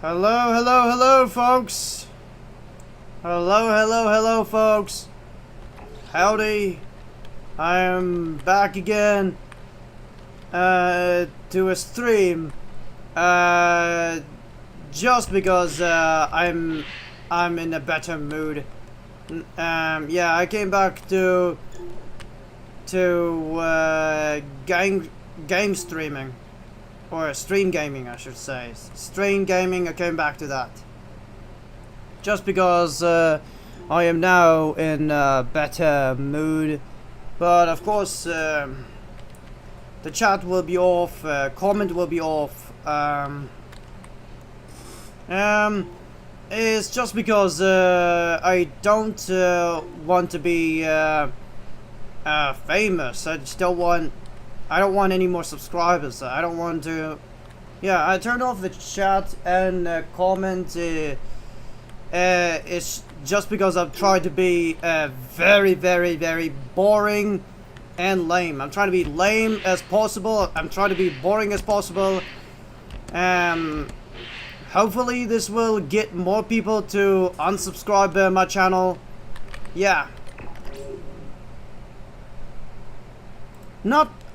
Hello, hello, hello, folks. Hello, hello, hello, folks. Howdy. I am back again to a stream. Just because I'm in a better mood. Yeah, I came back to game streaming. Or stream gaming, I should say. Stream gaming, I came back to that. Just because I am now in a better mood. But of course, the chat will be off, comment will be off. It's just because I don't want to be famous. I don't want any more subscribers. I don't want to. Yeah, I turned off the chat and comment. It's just because I've tried to be very, very, very boring and lame. I'm trying to be lame as possible. I'm trying to be boring as possible. Hopefully this will get more people to unsubscribe my channel. Yeah.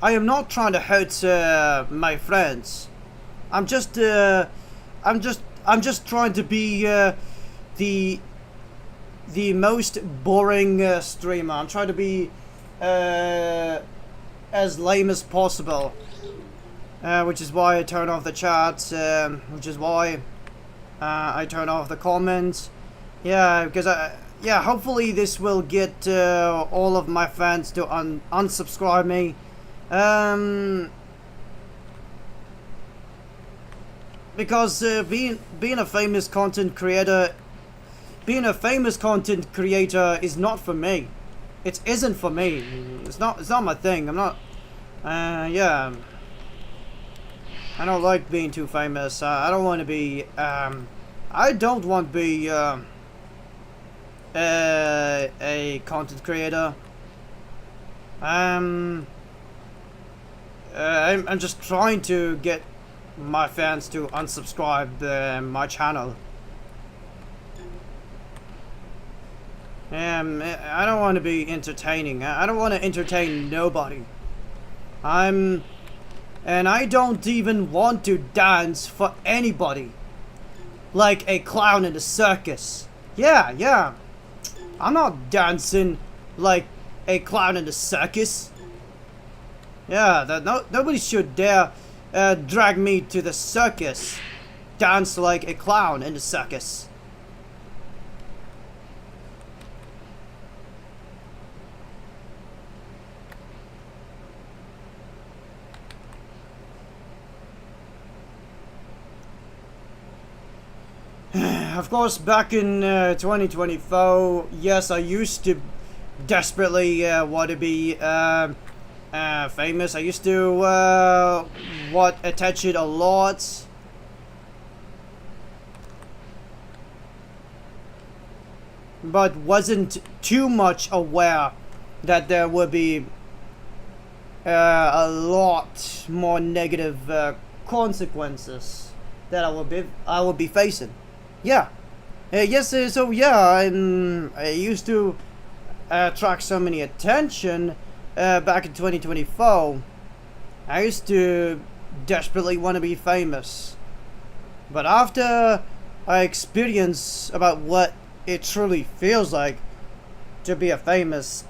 I am not trying to hurt my friends. I'm just trying to be the most boring streamer. I'm trying to be as lame as possible, which is why I turn off the chat. Which is why I turn off the comments. Yeah, because yeah, hopefully this will get all of my fans to unsubscribe me. Because being a famous content creator is not for me. It isn't for me. It's not my thing. I'm not. Yeah. I don't like being too famous. I don't want to be. I don't want to be a content creator. I'm just trying to get my fans to unsubscribe my channel. I don't want to be entertaining. I don't want to entertain nobody. And I don't even want to dance for anybody. Like a clown in a circus. Yeah. I'm not dancing like a clown in a circus. Yeah, nobody should dare drag me to the circus. Dance like a clown in the circus. Of course, back in 2024, yes, I used to desperately want to be famous. I used to want attention a lot. But wasn't too much aware that there would be a lot more negative consequences that I would be facing. Yeah. Yes. So yeah, I used to attract so many attention back in 2024. I used to desperately want to be famous, but after I experience about what it truly feels like to be a famous,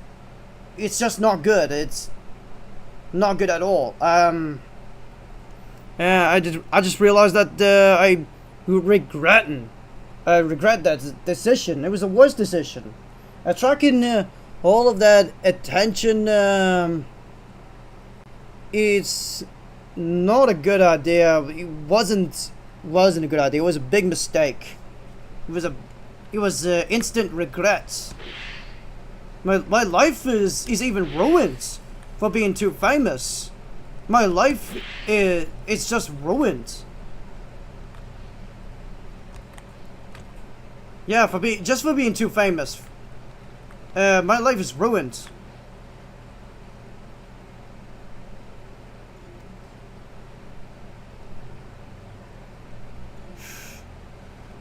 it's just not good. It's not good at all. I just realized that I regret that decision. It was the worst decision. Attracting all of that attention, it's not a good idea. It wasn't a good idea. It was a big mistake. It was instant regrets. My life is even ruined for being too famous. My life it's just ruined. Yeah, for being too famous. My life is ruined.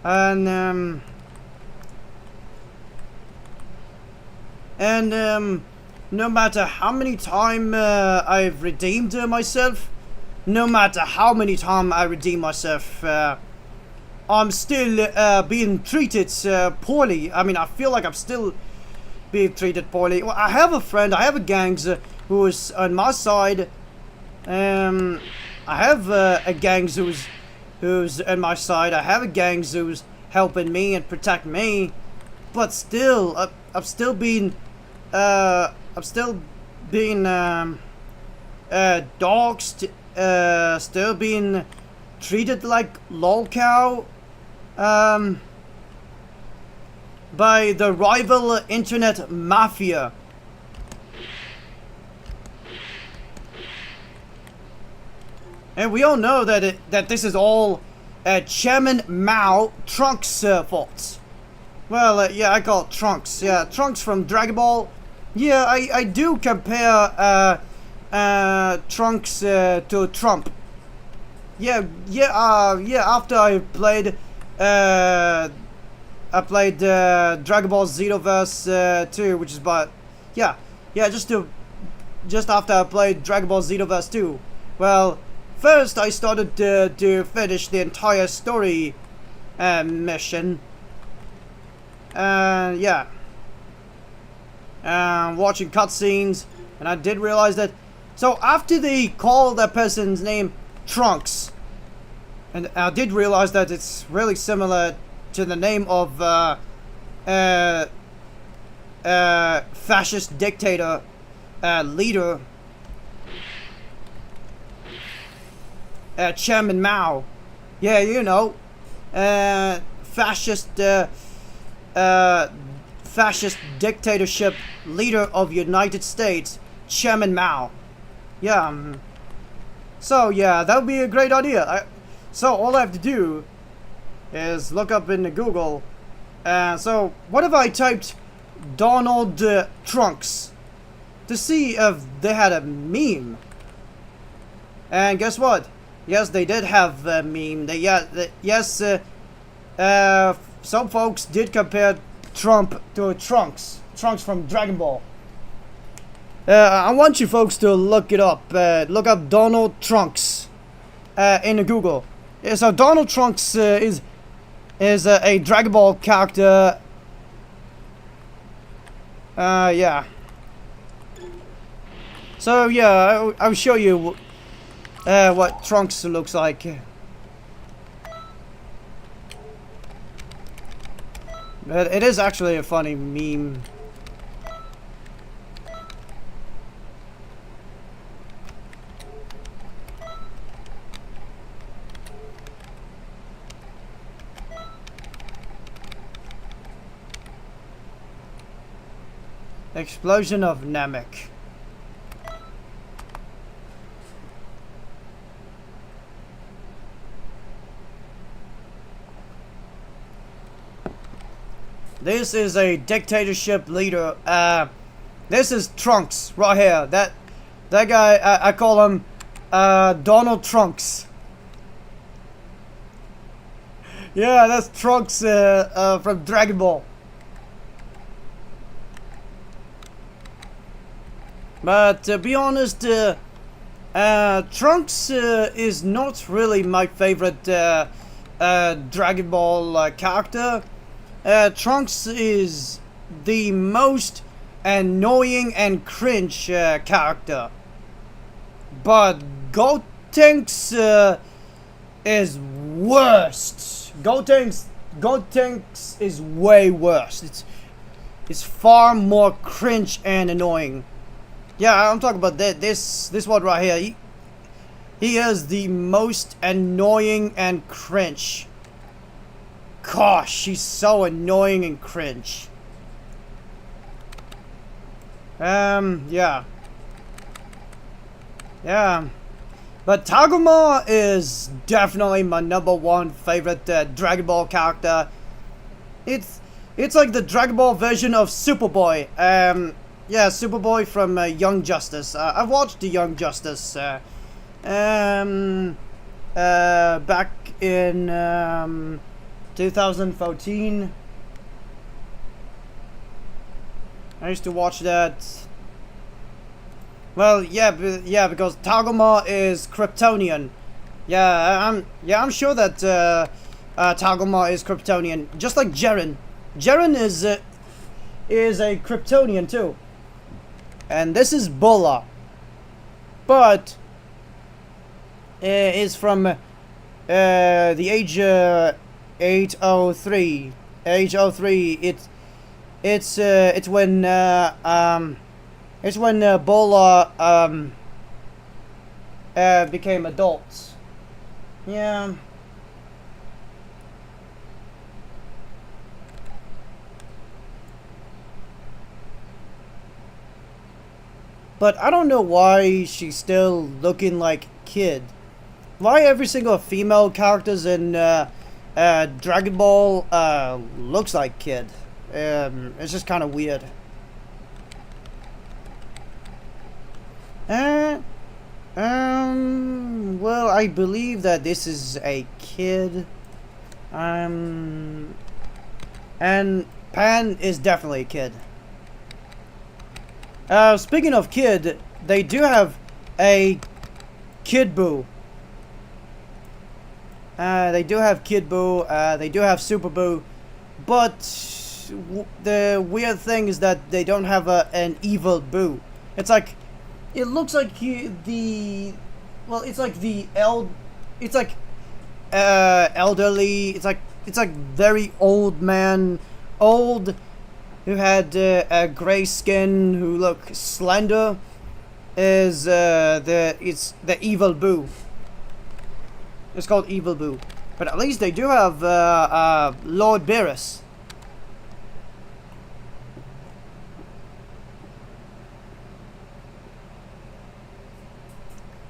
And no matter how many times I've redeemed myself, no matter how many times I redeem myself, I'm still being treated poorly. I mean, I feel like I'm still being treated poorly. Well, I have a friend, I have a gang who is on my side. I have a gang who's on my side. I have a gang who's helping me and protect me. But still, I'm still being doxed, still being treated like lolcow, by the rival internet mafia. And we all know that this is all Chairman Mao Trunks' fault. Well, yeah, I call it Trunks. Yeah, Trunks from Dragon Ball. Yeah, I do compare Trunks to Trump. Yeah. After I played Dragon Ball Xenoverse 2, which is just after I played Dragon Ball Xenoverse 2. Well, first I started to finish the entire story mission. Watching cutscenes, and I did realize that. So after they call that person's name Trunks, and I did realize that it's really similar to the name of fascist dictator leader, Chairman Mao. Yeah, you know, fascist dictatorship leader of United States, Chairman Mao. Yeah. So yeah, that would be a great idea. So all I have to do is look up in Google. So what if I typed Donald Trunks to see if they had a meme? And guess what? Yes, they did have a meme. Some folks did compare Trump to Trunks from Dragon Ball. I want you folks to look it up. Look up Donald Trunks in Google. Yeah, so Donald Trunks is a Dragon Ball character. Yeah. So yeah, I'll show you what Trunks looks like. But it is actually a funny meme. Explosion of Namek. This is a dictatorship leader. This is Trunks right here. That guy, I call him Donald Trunks. Yeah, that's Trunks from Dragon Ball. But to be honest, Trunks is not really my favorite Dragon Ball character. Trunks is the most annoying and cringe character. But Gotenks is worst. Gotenks is way worse. It's far more cringe and annoying. Yeah, I'm talking about this one right here. He is the most annoying and cringe. Gosh, she's so annoying and cringe. Yeah. Yeah. But Taguma is definitely my #1 favorite Dragon Ball character. It's like the Dragon Ball version of Superboy. Yeah, Superboy from Young Justice. I've watched the Young Justice back in 2014. I used to watch that. Well, yeah, because Tagoma is Kryptonian. I'm sure that Tagoma is Kryptonian, just like Jaren. Jaren is a Kryptonian too, and this is Bola, but is from the age 803. Age 03. It's when Bola became adults. Yeah. But I don't know why she's still looking like kid. Why every single female characters in Dragon Ball looks like kid. It's just kind of weird. Well, I believe that this is a kid. And Pan is definitely a kid. Speaking of kid, they do have a Kid Buu. They do have Kid Buu, they do have Super Buu, but the weird thing is that they don't have an evil Buu. It's like, it looks like elderly, it's like very old man, who had a gray skin, who look slender, is it's the evil Buu. It's called Evil Buu. But at least they do have Lord Beerus.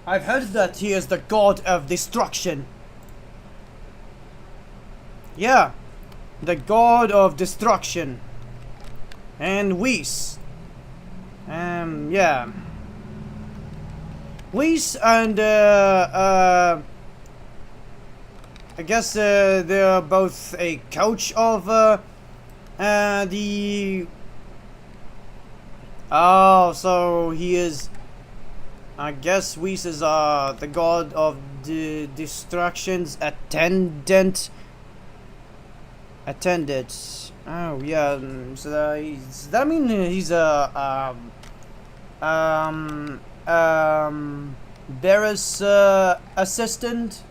I've heard that he is the god of destruction. Yeah, the god of destruction. And Whis. Yeah. Whis and I guess they're both a coach of the. Oh, so he is. I guess Whis is the god of the destruction's attendant. Oh yeah. So does that mean he's a Beerus assistant?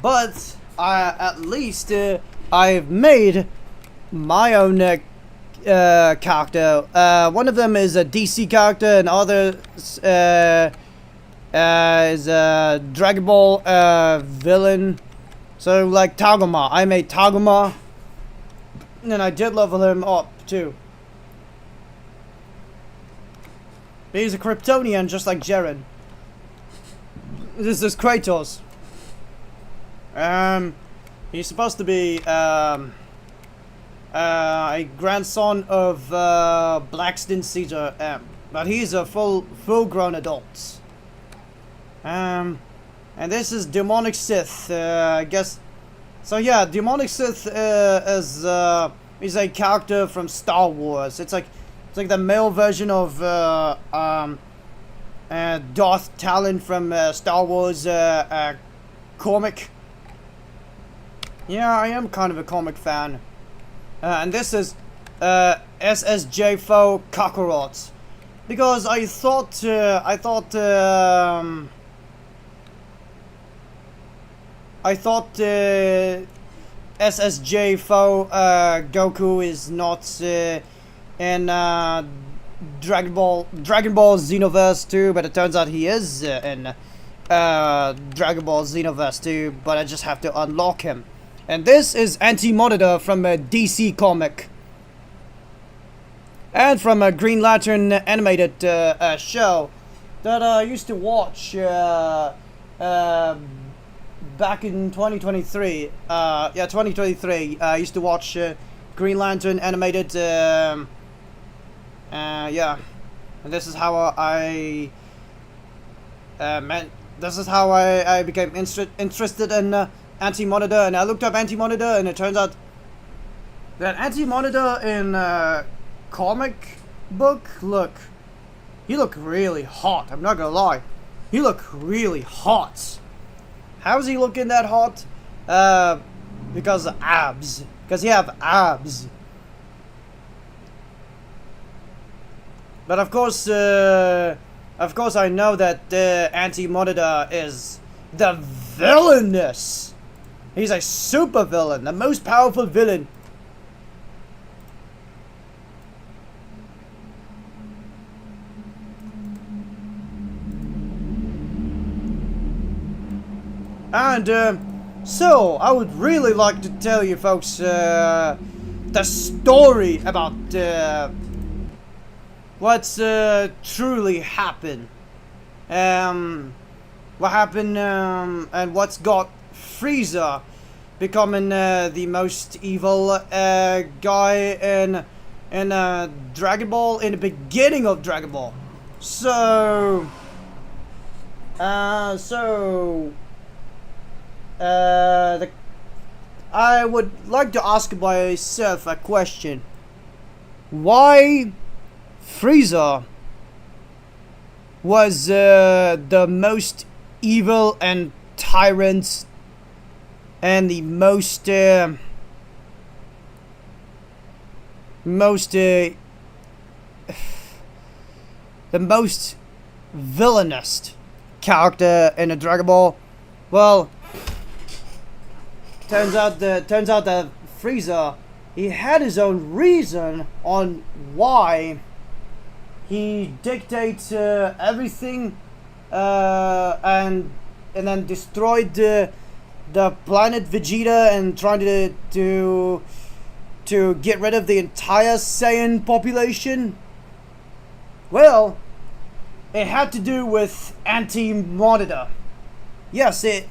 But at least I've made my own character. One of them is a DC character, and other is a Dragon Ball villain. So like Tagoma, I made Tagoma, and I did level him up too. But he's a Kryptonian, just like Jaren. This is Kratos. He's supposed to be a grandson of Blackston Caesar, but he's a full-grown adult. And this is Demonic Sith, I guess. So yeah, Demonic Sith is a character from Star Wars. It's like the male version of Darth Talon from Star Wars comic. Yeah, I am kind of a comic fan. And this is SSJ4 Kakarot. Because I thought SSJ4 Goku is not in Dragon Ball Xenoverse 2, but it turns out he is in Dragon Ball Xenoverse 2, but I just have to unlock him. And this is Anti-Monitor from a DC comic. And from a Green Lantern animated show that I used to watch back in 2023. Yeah, 2023. I used to watch Green Lantern animated. Yeah, and this is how I this is how I became interested in Anti-Monitor, and I looked up Anti-Monitor, and it turns out that Anti-Monitor in comic book, you look really hot. I'm not gonna lie, you look really hot. How's he looking that hot? Because of abs. Because he have abs. But of course I know that Anti-Monitor is the villainous. He's a super villain, the most powerful villain. And so I would really like to tell you folks the story about what's truly happened. What happened and what's got Frieza becoming the most evil guy in Dragon Ball, in the beginning of Dragon Ball. So I would like to ask myself a question. Why Frieza was the most evil and tyrant and the most villainous character in a Dragon Ball? Well, turns out that Frieza, he had his own reason on why he dictates everything, and then destroyed the planet Vegeta and trying to get rid of the entire Saiyan population. Well, it had to do with Anti-Monitor. Yes, it.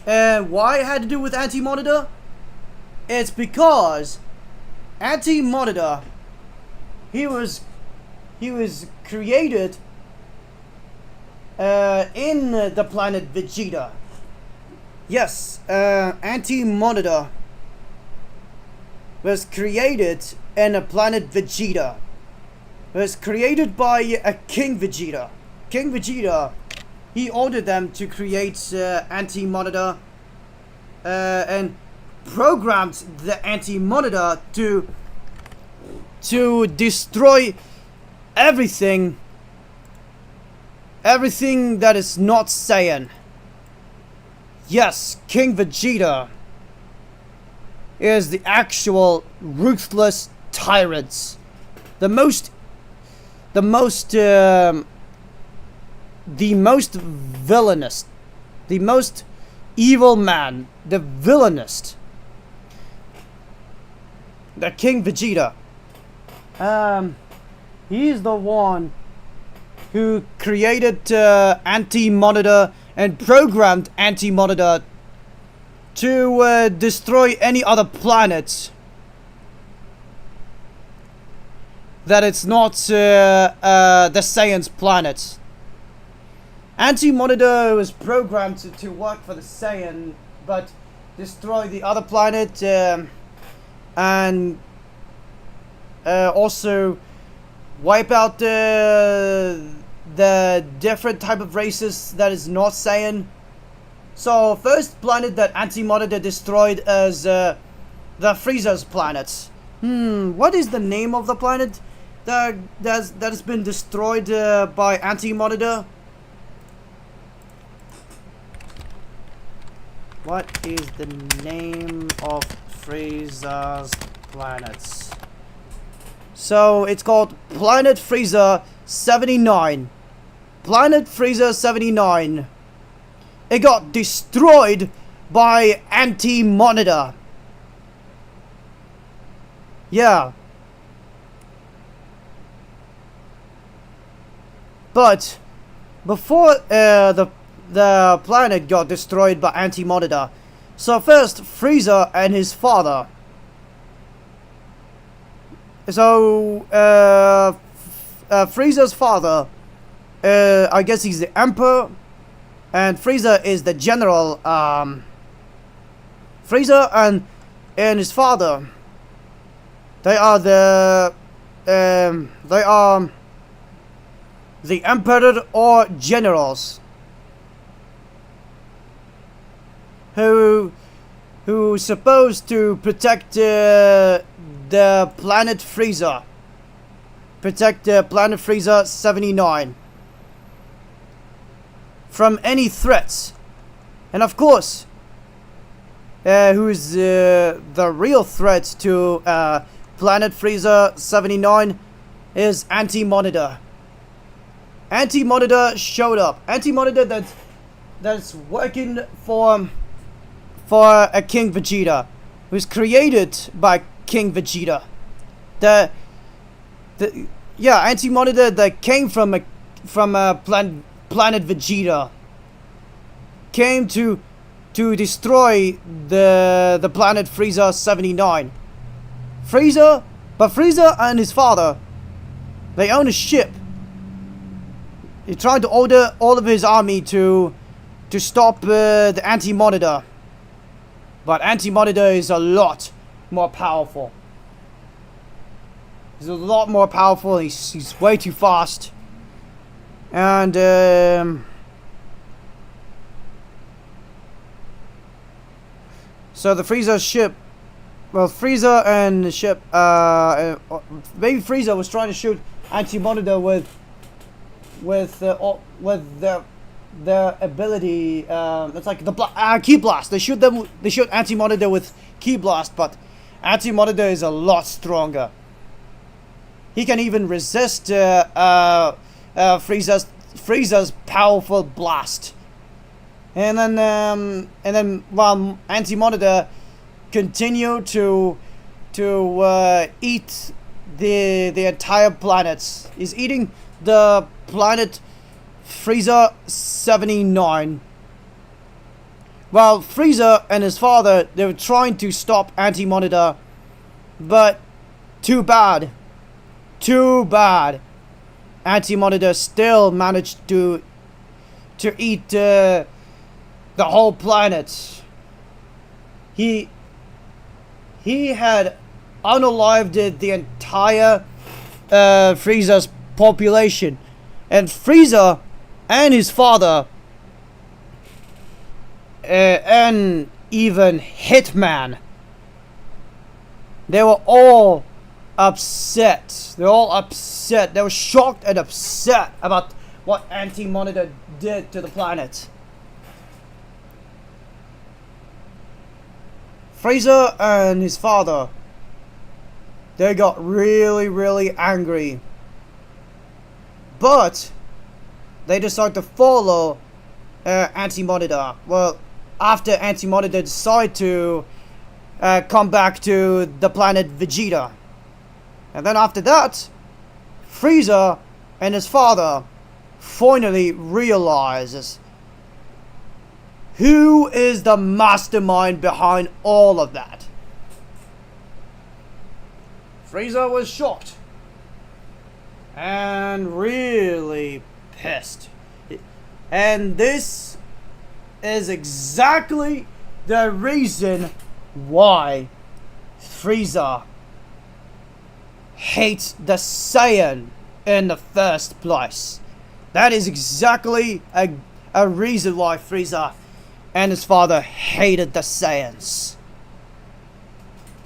And why it had to do with Anti-Monitor? It's because Anti-Monitor, he was created in the planet Vegeta. Yes, Anti-Monitor was created in the planet Vegeta. It was created by a King Vegeta. King Vegeta, he ordered them to create Anti-Monitor and programmed the Anti-Monitor to destroy everything that is not Saiyan. Yes, King Vegeta is the actual ruthless tyrant, the most villainous, the most evil man, the villainous, the King Vegeta. He's the one who created Anti-Monitor and programmed Anti-Monitor to destroy any other planet that it's not the Saiyan's planet. Anti-Monitor was programmed to work for the Saiyan, but destroy the other planet, and also wipe out the different type of races that is not Saiyan. So first planet that Anti-Monitor destroyed is the Frieza's planet. What is the name of the planet that has been destroyed by Anti-Monitor? What is the name of Frieza's planets? So it's called Planet Frieza 79. Planet Frieza 79. It got destroyed by Anti-Monitor. Yeah. But before the planet got destroyed by Anti-Monitor. So first, Frieza and his father. So, Frieza's father, I guess he's the Emperor, and Frieza is the General. Frieza and his father, they are the Emperor or Generals who supposed to protect the planet Frieza. Protect the planet Frieza 79 from any threats. And of course, who's the real threat to planet Frieza 79 is Anti-Monitor. Anti-Monitor showed up. Anti-Monitor that's working for a King Vegeta, who's created by King Vegeta. Anti-Monitor that came from a planet Vegeta, came to destroy the planet Frieza 79. Frieza and his father, they own a ship. He tried to order all of his army to stop the Anti-Monitor. But Anti-Monitor is a lot more powerful. He's a lot more powerful. He's way too fast. And so the Frieza ship, well, Frieza and the ship, maybe Frieza was trying to shoot Anti-Monitor with their ability. It's like the Ki Blast. They shoot Anti-Monitor with Ki Blast, but Anti-Monitor is a lot stronger. He can even resist Frieza's powerful blast. And then while Anti-Monitor continue to eat the entire planets. He's eating the planet Frieza 79. While Frieza and his father, they were trying to stop Anti-Monitor, but too bad. Anti-Monitor still managed to eat the whole planet. He had unalived the entire Frieza's population, and Frieza and his father and even Hitman, they were all upset. They were shocked and upset about what Anti-Monitor did to the planet. Frieza and his father, they got really, really angry. But they decided to follow Anti-Monitor. Well, after Anti-Monitor decided to come back to the planet Vegeta. And then after that, Frieza and his father finally realizes who is the mastermind behind all of that. Frieza was shocked and really pissed. And this is exactly the reason why Frieza hates the Saiyan in the first place. That is exactly a reason why Frieza and his father hated the Saiyans.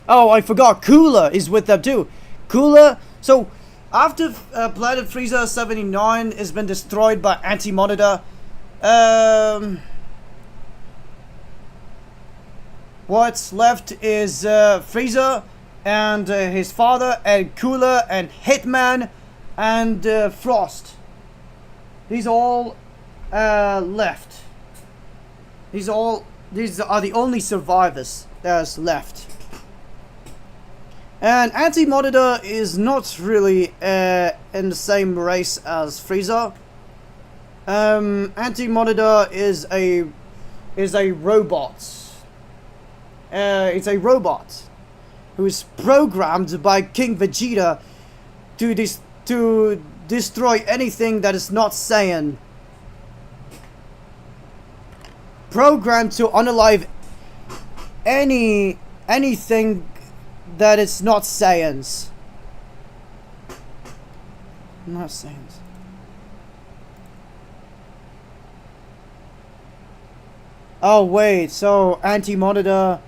Oh, I forgot, Cooler is with them too. Cooler, so after planet Frieza 79 has been destroyed by Anti-Monitor, what's left is Frieza and his father and Cooler and Hitman and Frost. These all left. These are the only survivors that's left. And Anti-Monitor is not really in the same race as Frieza. Anti-Monitor is a robot. It's a robot who is programmed by King Vegeta to destroy anything that is not Saiyan. Programmed to unalive anything that is not Saiyans. Not Saiyans. Oh wait, so Anti-Monitor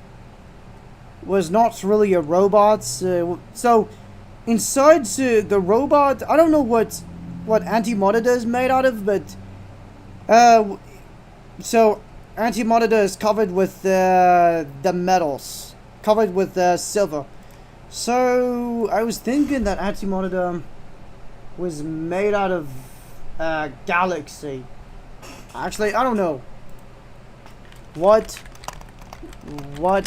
was not really a robot. So inside the robot, I don't know what Anti-Monitor is made out of, but so Anti-Monitor is covered with the metals, covered with silver. So I was thinking that Anti-Monitor was made out of galaxy. Actually, I don't know. What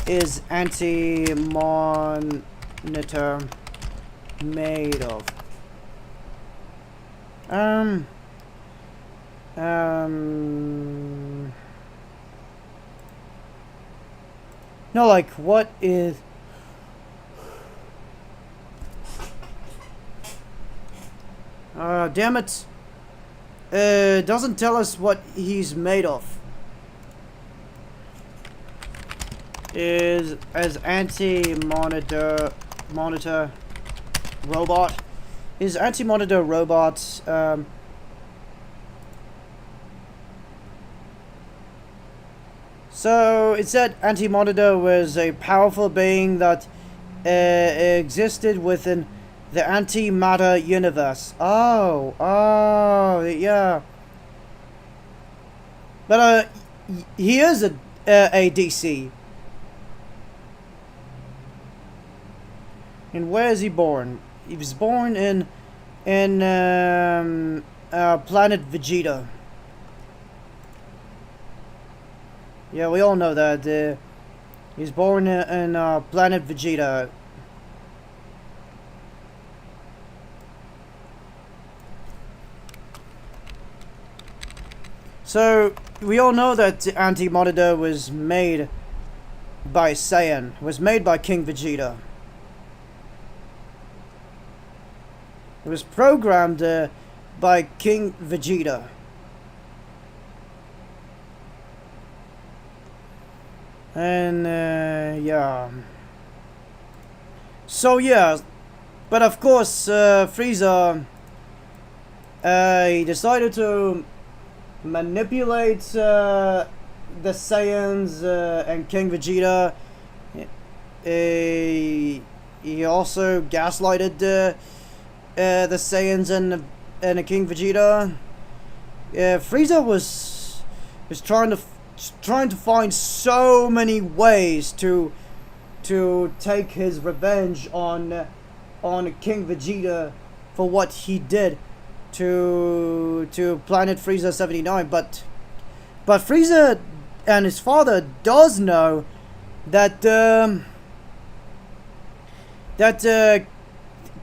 is Anti-Monitor made of? No, like, what is... damn it. Doesn't tell us what he's made of. Is as Anti-Monitor robot. Is Anti-Monitor robot so it said Anti-Monitor was a powerful being that existed within the antimatter universe. Oh, yeah. But he is a DC. And where is he born? He was born in planet Vegeta. Yeah, we all know that. He's born in planet Vegeta. So we all know that Anti-Monitor was made by Saiyan. Was made by King Vegeta. It was programmed by King Vegeta. And yeah. So yeah, but of course Frieza he decided to manipulate the Saiyans and King Vegeta. He also gaslighted the Saiyans and King Vegeta. Frieza was trying to find so many ways to take his revenge on King Vegeta for what he did to Planet Frieza 79. But Frieza and his father does know that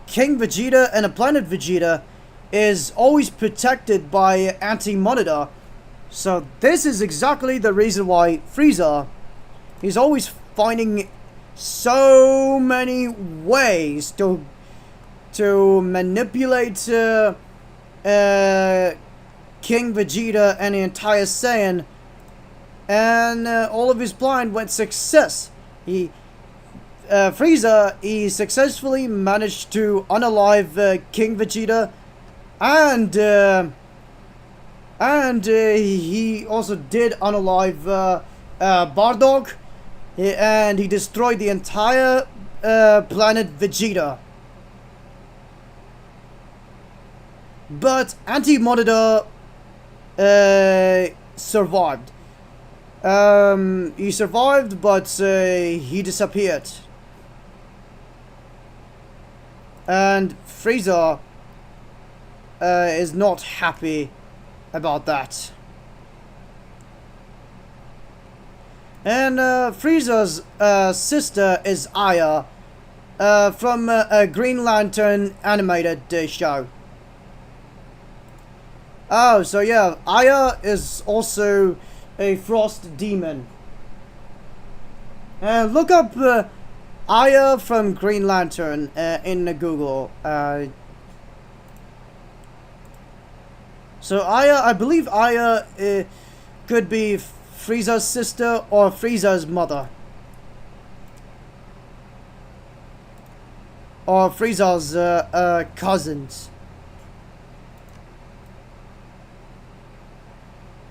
King Vegeta and a Planet Vegeta is always protected by Anti-Monitor. So this is exactly the reason why Frieza is always finding so many ways to manipulate King Vegeta and the entire Saiyan, and all of his plan went success. Frieza, he successfully managed to unalive King Vegeta, and he also did unalive Bardock, and he destroyed the entire planet Vegeta. But Anti-Monitor survived. He survived, but he disappeared. And Frieza is not happy about that. And Frieza's sister is Aya from a Green Lantern animated show. Oh, so yeah, Aya is also a frost demon. Look up Aya from Green Lantern in Google. So Aya, I believe Aya could be Frieza's sister or Frieza's mother. Or Frieza's cousins.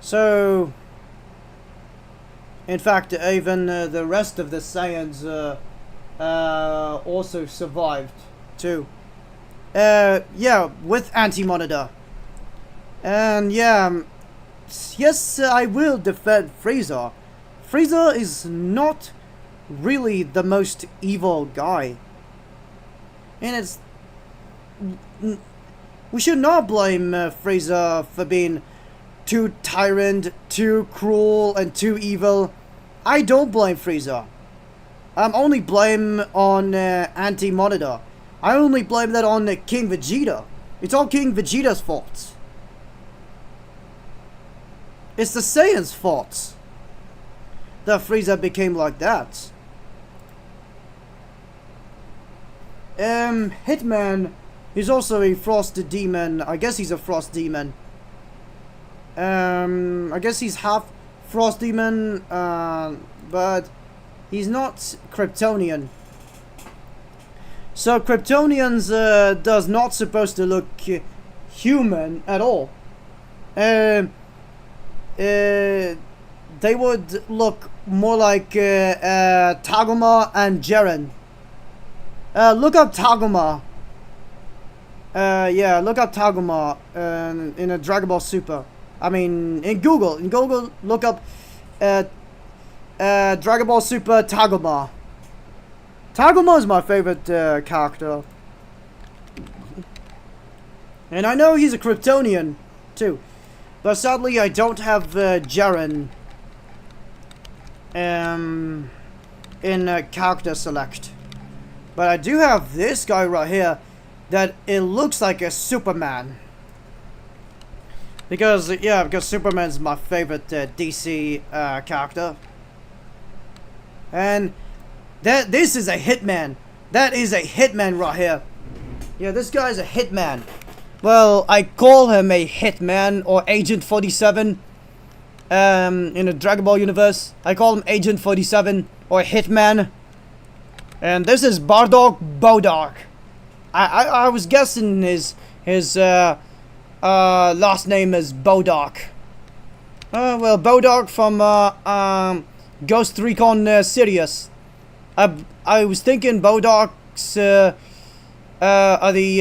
So, in fact, even the rest of the Saiyans also survived too. Yeah, with Anti-Monitor. And yeah, yes, I will defend Frieza. Frieza is not really the most evil guy. And it's... we should not blame Frieza for being too tyrant, too cruel, and too evil. I don't blame Frieza. I'm only blame on Anti-Monitor. I only blame that on King Vegeta. It's all King Vegeta's fault. It's the Saiyans' fault that Frieza became like that. Hitman is also a frost demon. I guess he's a frost demon. I guess he's half frost demon, but he's not Kryptonian. So Kryptonians does not supposed to look human at all. They would look more like Tagoma and Jiren. Look up Tagoma. Yeah, look up Tagoma in a Dragon Ball Super. I mean, in Google. In Google, look up Dragon Ball Super Tagoma. Tagoma is my favorite character. And I know he's a Kryptonian, too. But sadly, I don't have Jiren in character select. But I do have this guy right here that it looks like a Superman. Because Superman's my favorite DC character. And this is a hitman. That is a hitman right here. Yeah, this guy's a hitman. Well, I call him a hitman or Agent 47. In the Dragon Ball universe, I call him Agent 47 or Hitman. And this is Bardock Bodark. I was guessing his last name is Bodark. Well, Bodark from Ghost Recon Sirius. I was thinking Bodark's are the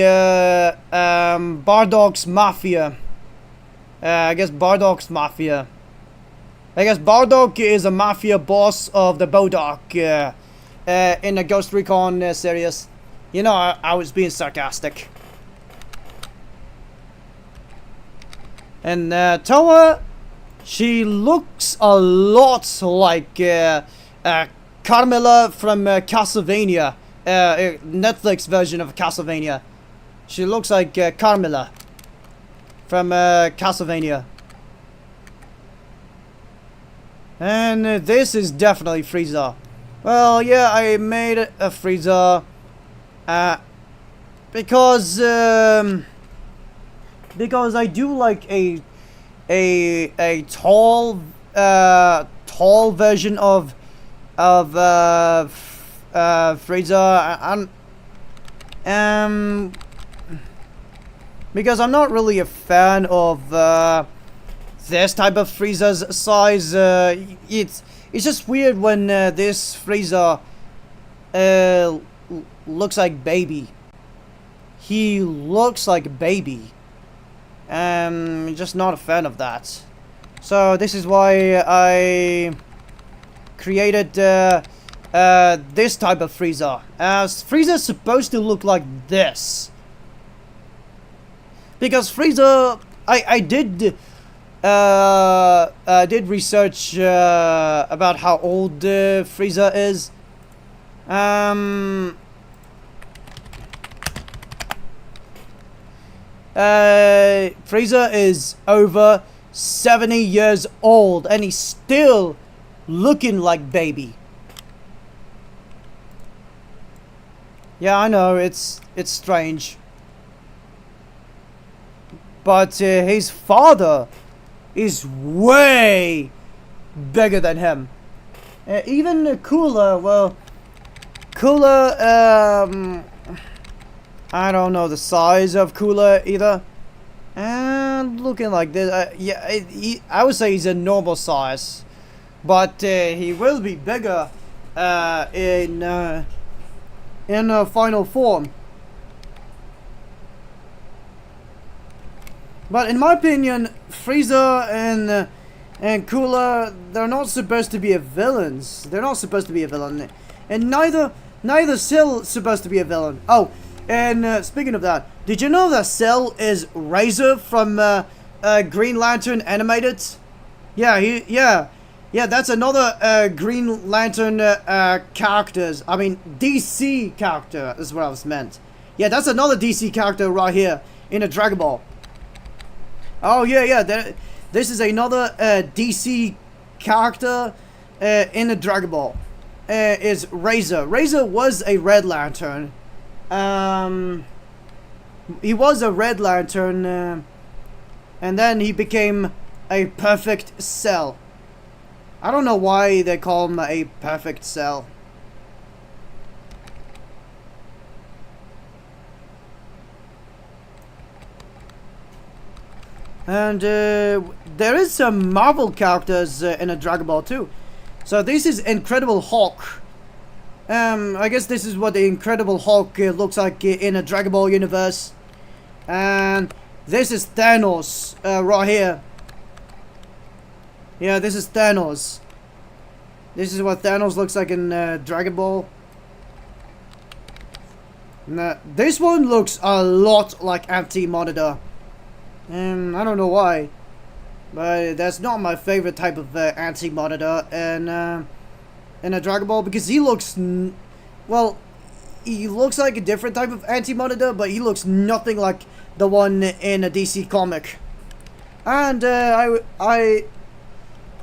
Bardock's Mafia. I guess Bardock's Mafia. I guess Bardock is a mafia boss of the Bodark in the Ghost Recon series. You know, I was being sarcastic. And Toa, she looks a lot like Carmilla from Castlevania. Netflix version of Castlevania. She looks like Carmilla from Castlevania. And this is definitely Frieza. Well, yeah, I made a Frieza because I do like a tall version of Frieza. Because I'm not really a fan of this type of Frieza's size. It's just weird when this Frieza looks like baby. He looks like a baby. Just not a fan of that. So this is why I created this type of Frieza. Frieza's supposed to look like this. Because Frieza, I did research about how old Frieza is. Frieza is over 70 years old and he's still looking like baby. Yeah, I know, it's strange. But his father is way bigger than him. Even Cooler, well, Cooler, I don't know the size of Cooler either. And looking like this, yeah, I would say he's a normal size. But he will be bigger in final form. But in my opinion, Frieza and Cooler, they're not supposed to be villains. They're not supposed to be a villain, and neither Cell's supposed to be a villain. Oh, and speaking of that, did you know that Cell is Razor from Green Lantern animated? Yeah, that's another Green Lantern characters. I mean, DC character is what I was meant. Yeah, that's another DC character right here in a Dragon Ball. Oh yeah. This is another DC character in the Dragon Ball. Is Razor. Razor was a Red Lantern. He was a Red Lantern, and then he became a Perfect Cell. I don't know why they call him a Perfect Cell. And there is some Marvel characters in a Dragon Ball too. So this is Incredible Hulk. I guess this is what the Incredible Hulk looks like in a Dragon Ball universe. And this is Thanos right here. Yeah, this is Thanos. This is what Thanos looks like in Dragon Ball. Now, this one looks a lot like Anti-Monitor. I don't know why, but that's not my favorite type of Anti-Monitor in a Dragon Ball, because he looks, well, he looks like a different type of Anti-Monitor, but he looks nothing like the one in a DC comic. And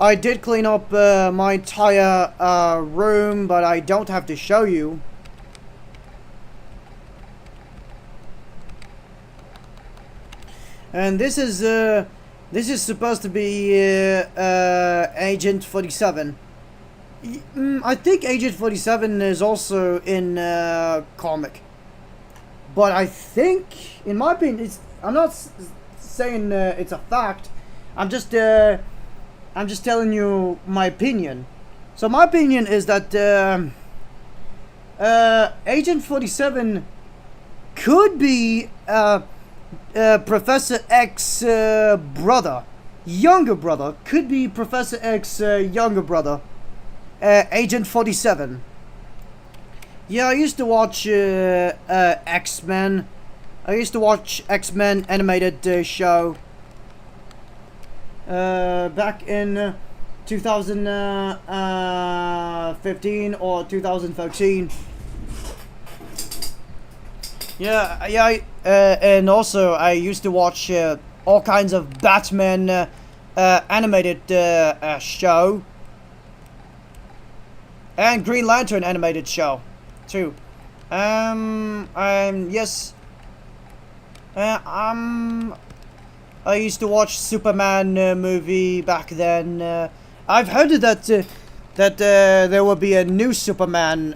I did clean up my entire room, but I don't have to show you. And this is supposed to be Agent 47. I think Agent 47 is also in comic, but I think, in my opinion, I'm not saying it's a fact. I'm just telling you my opinion. So my opinion is that Agent 47 could be Professor X's brother, younger brother. Could be Professor X's younger brother, Agent 47. Yeah, I used to watch X-Men. I used to watch X-Men animated show back in 2015 or 2013. Yeah, and also I used to watch all kinds of Batman animated show and Green Lantern animated show too. Yes. I used to watch Superman movie back then. I've heard that there will be a new Superman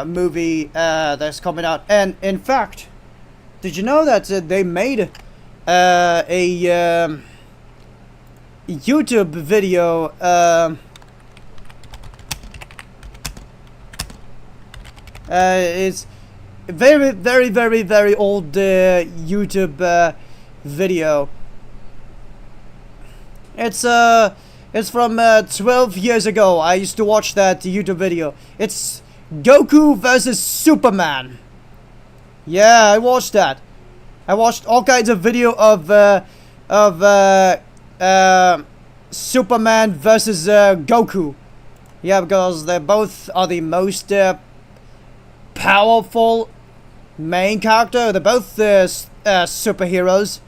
movie that's coming out. And in fact, did you know that they made a YouTube video? It's very old YouTube video. It's from 12 years ago. I used to watch that YouTube video. It's Goku versus Superman. Yeah, I watched that. I watched all kinds of video of Superman versus Goku. Yeah, because they both are the most powerful main character. They're both superheroes.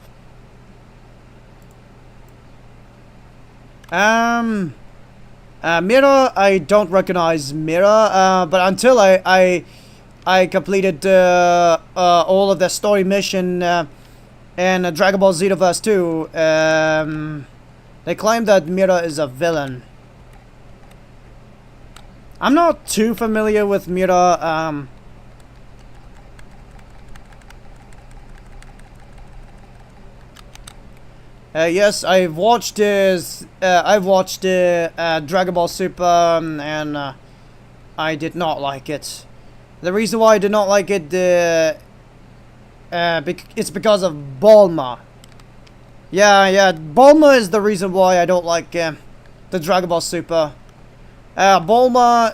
Mira, I don't recognize Mira, but until I completed all of the story mission in Dragon Ball Xenoverse 2, they claim that Mira is a villain. I'm not too familiar with Mira. Yes, I've watched this. I've watched Dragon Ball Super, and I did not like it. The reason why I did not like it, it's because of Bulma. Yeah, Bulma is the reason why I don't like the Dragon Ball Super. Bulma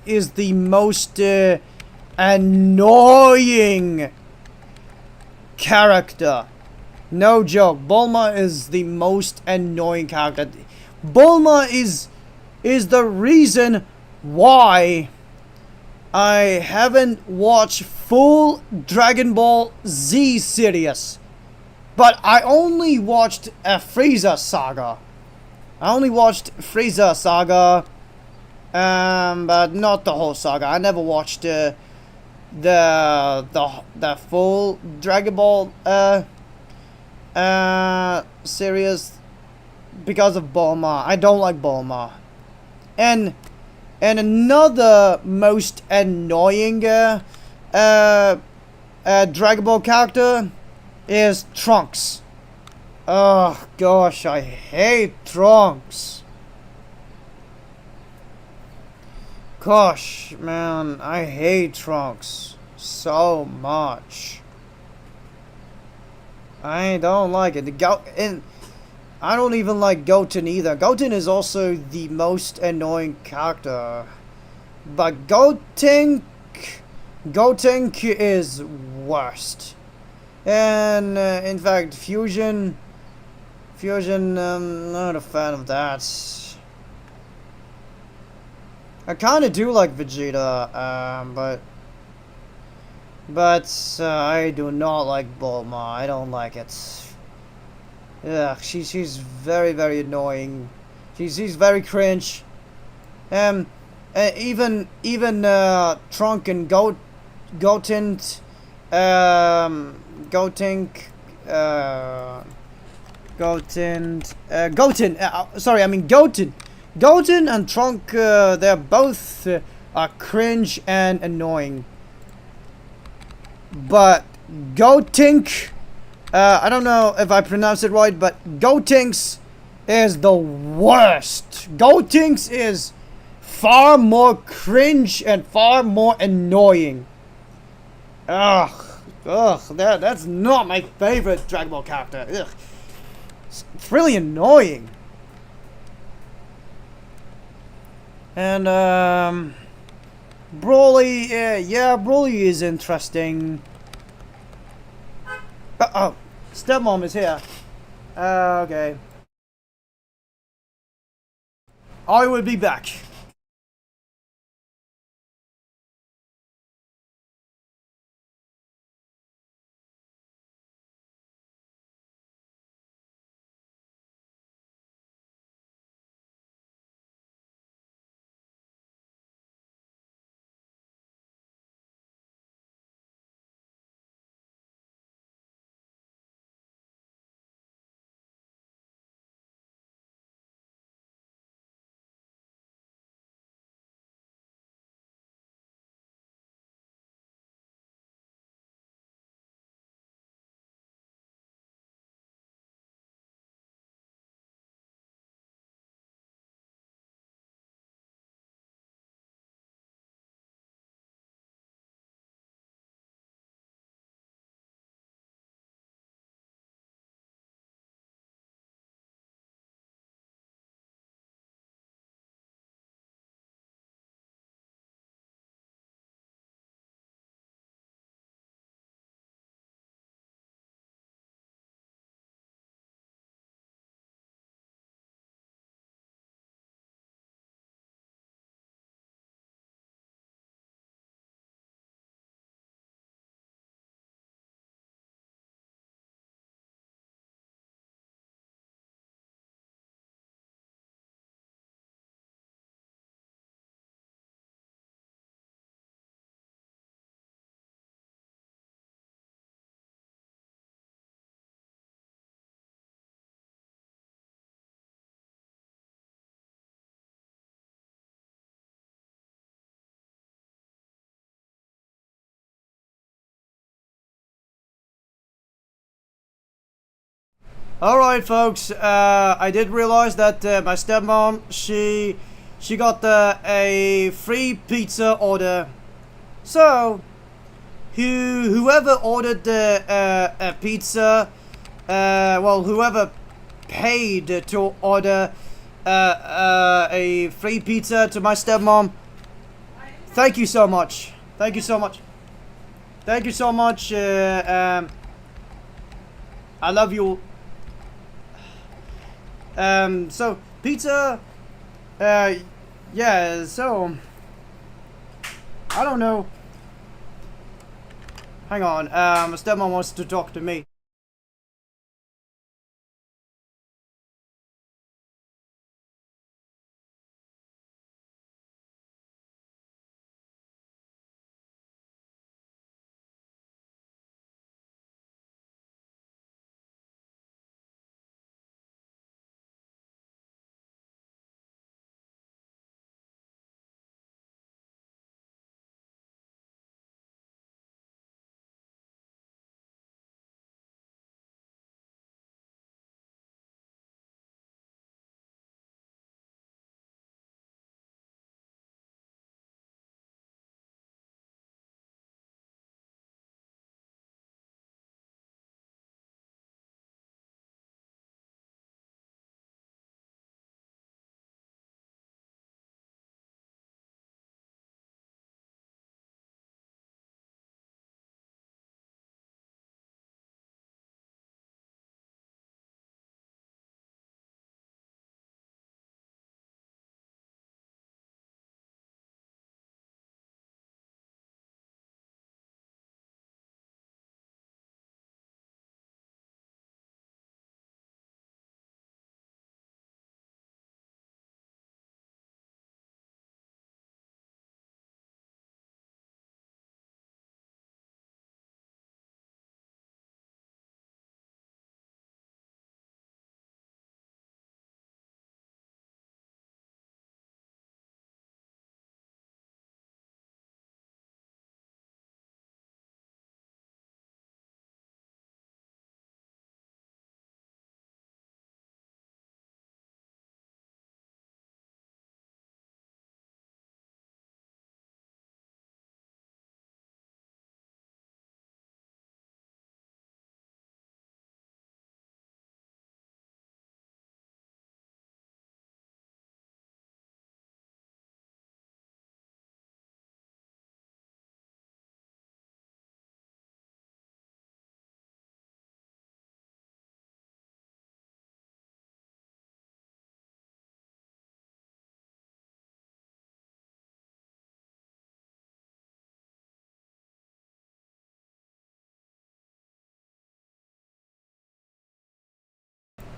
is the most annoying character. No joke. Bulma is the most annoying character. Bulma is the reason why I haven't watched full Dragon Ball Z series. But I only watched Frieza Saga. I only watched Frieza Saga, but not the whole saga. I never watched the full Dragon Ball series because of Bulma. I don't like Bulma. And another most annoying Dragon Ball character is Trunks. Oh gosh, I hate Trunks. Gosh, man, I hate Trunks so much. I don't like it. And I don't even like Goten either. Goten is also the most annoying character. But Goten is worst. And in fact, Fusion, not a fan of that. I kind of do like Vegeta, but I do not like Bulma. I don't like it. Ugh, she's very annoying. She's very cringe. Even Trunk and Goten, sorry, I mean Goten. Goten and Trunk, they're both cringe and annoying. But Gotink, I don't know if I pronounced it right, but Gotinks is the worst. Gotinks is far more cringe and far more annoying. Ugh, that's not my favorite Dragon Ball character. Ugh, it's really annoying. And Broly, yeah, Broly is interesting. Oh, stepmom is here. Okay. I will be back. Alright, folks, I did realize that my stepmom, she got a free pizza order. So, whoever ordered a pizza, well, whoever paid to order a free pizza to my stepmom, thank you so much. Thank you so much. Thank you so much. I love you. So pizza, yeah, so I don't know. Hang on, my stepmom wants to talk to me.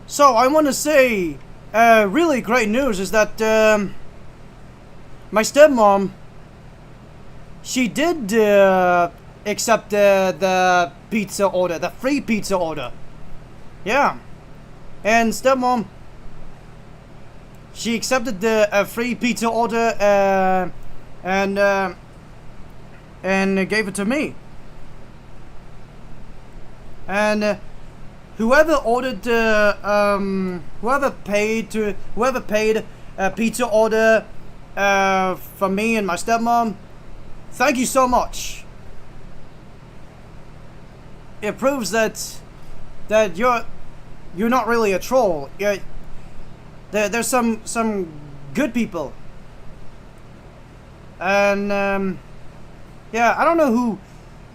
So I want to say, really great news is that my stepmom, she did accept the pizza order, the free pizza order. Yeah, and stepmom, she accepted the free pizza order and gave it to me. And whoever ordered, whoever paid a pizza order for me and my stepmom, thank you so much. It proves that you're not really a troll. There's some good people, and yeah, I don't know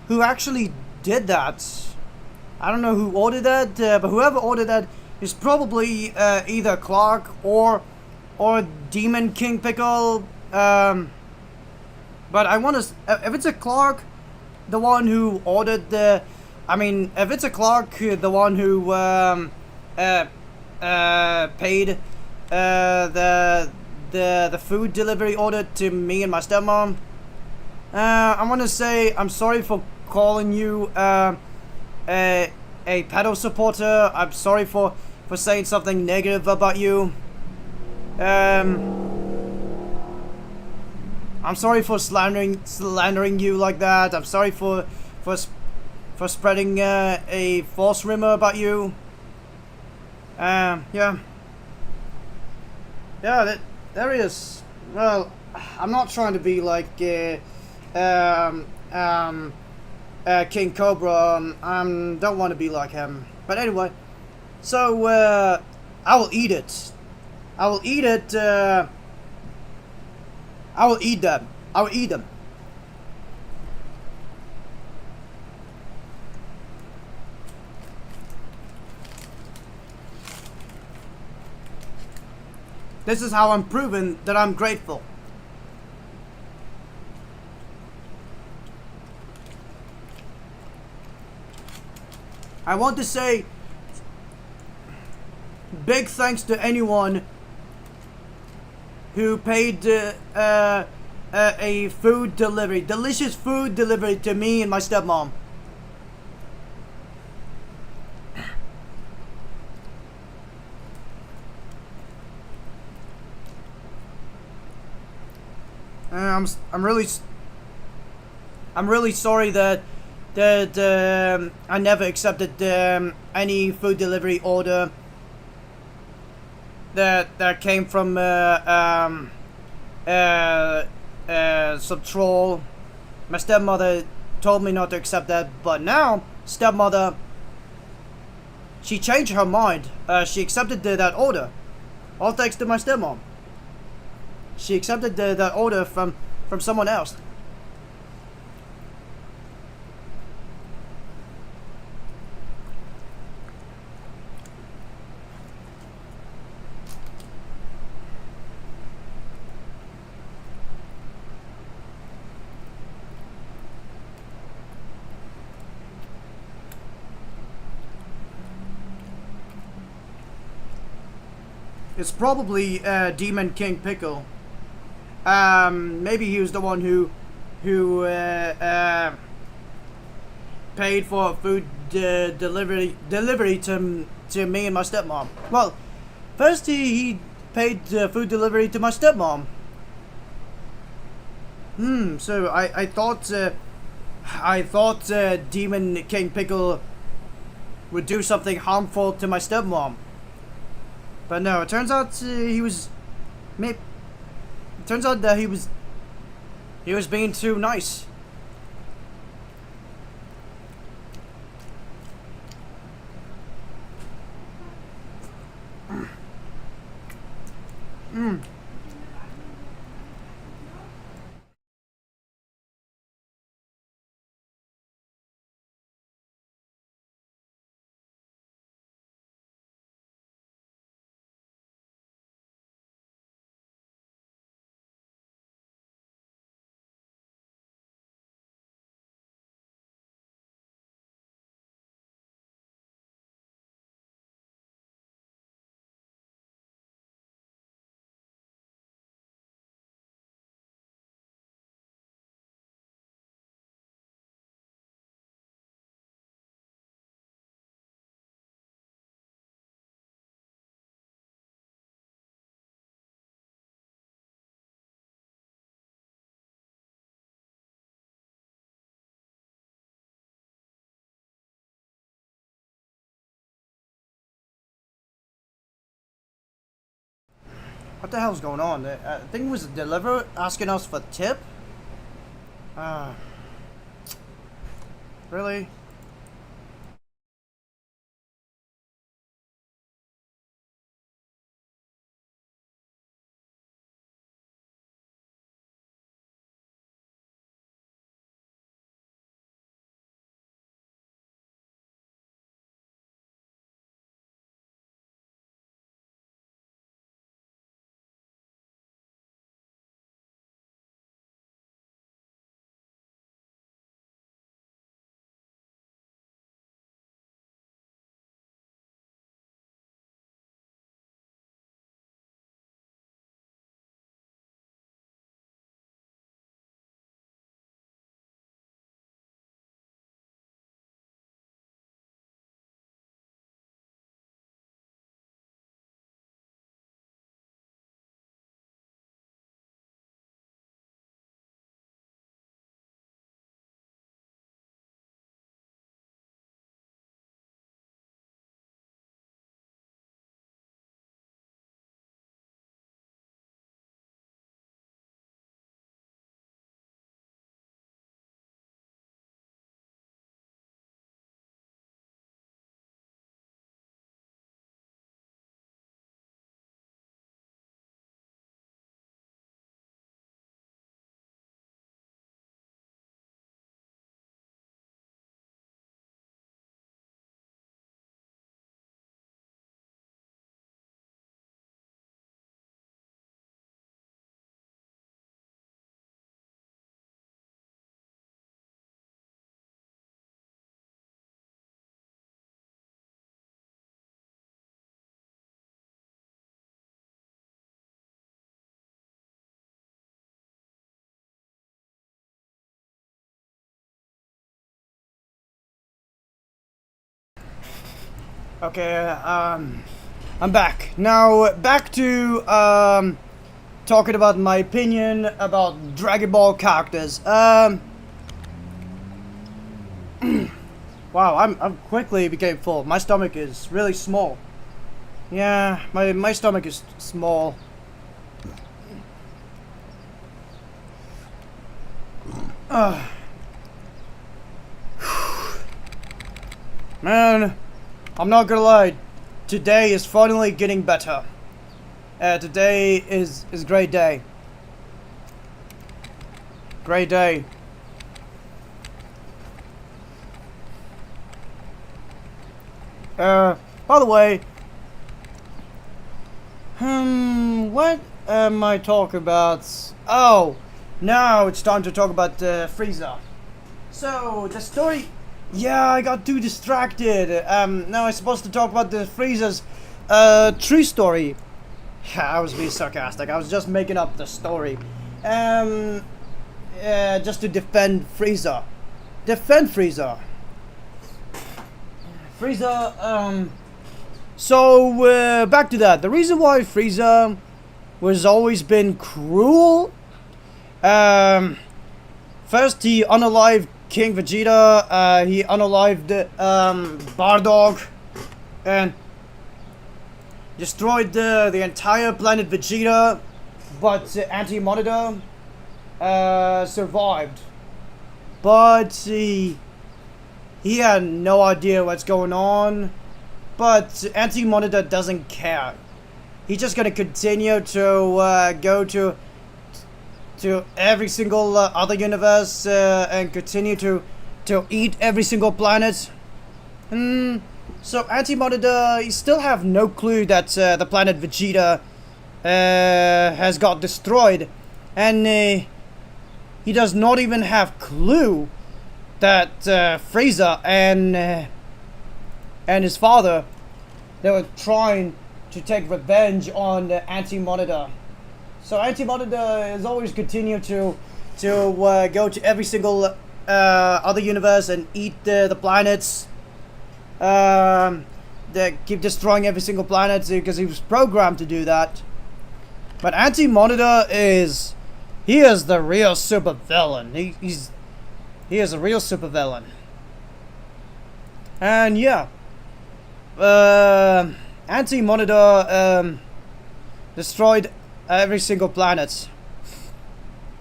who actually did that. I don't know who ordered that, but whoever ordered that is probably either Clark or Demon King Pickle. But I want to, if it's a Clark, the one who ordered the, I mean, if it's a Clark, the one who paid the food delivery order to me and my stepmom, I want to say I'm sorry for calling you a pedo supporter. I'm sorry for saying something negative about you. I'm sorry for slandering you like that. I'm sorry for spreading a false rumor about you. Yeah, yeah. There is. Well, I'm not trying to be like um, um, King Cobra. Don't want to be like him. But anyway, so I will eat it. I will eat it. I will eat them. I will eat them. This is how I'm proving that I'm grateful. I want to say big thanks to anyone who paid a food delivery, delicious food delivery to me and my stepmom. I'm really I'm really sorry that I never accepted any food delivery order that came from some troll. My stepmother told me not to accept that, but now stepmother she changed her mind. She accepted that order. All thanks to my stepmom. She accepted that order from someone else. It's probably Demon King Pickle. Maybe he was the one who paid for food delivery to me and my stepmom. Well, first he paid food delivery to my stepmom. So I thought Demon King Pickle would do something harmful to my stepmom, but no. It turns out he was. It turns out that he was being too nice. What the hell's going on? I think it was a deliverer asking us for tip. Uh, really? Okay, I'm back. Now, back to, talking about my opinion about Dragon Ball characters. Wow, I'm quickly became full. My stomach is really small. Yeah, my stomach is small. Man, I'm not gonna lie. Today is finally getting better. Today is a great day. Great day. By the way, what am I talking about? Oh, now it's time to talk about Frieza. So, the story... Yeah, I got too distracted. Now I'm supposed to talk about the Frieza's, true story. I was being sarcastic. I was just making up the story. Just to defend Frieza. Defend Frieza. Frieza, so, back to that. The reason why Frieza was always been cruel, first he unalived King Vegeta, he unalived, Bardock, and destroyed the entire planet Vegeta, but Anti-Monitor, survived. But he had no idea what's going on, but Anti-Monitor doesn't care. He's just gonna continue to go to every single other universe and continue to eat every single planet. So Anti-Monitor, he still have no clue that the planet Vegeta has got destroyed, and he does not even have clue that Frieza and his father, they were trying to take revenge on Anti-Monitor. So Anti-Monitor is always continue to go to every single other universe and eat the planets. They keep destroying every single planet because he was programmed to do that. But Anti-Monitor is the real super villain. He is a real super villain. And yeah, Anti-Monitor destroyed every single planet.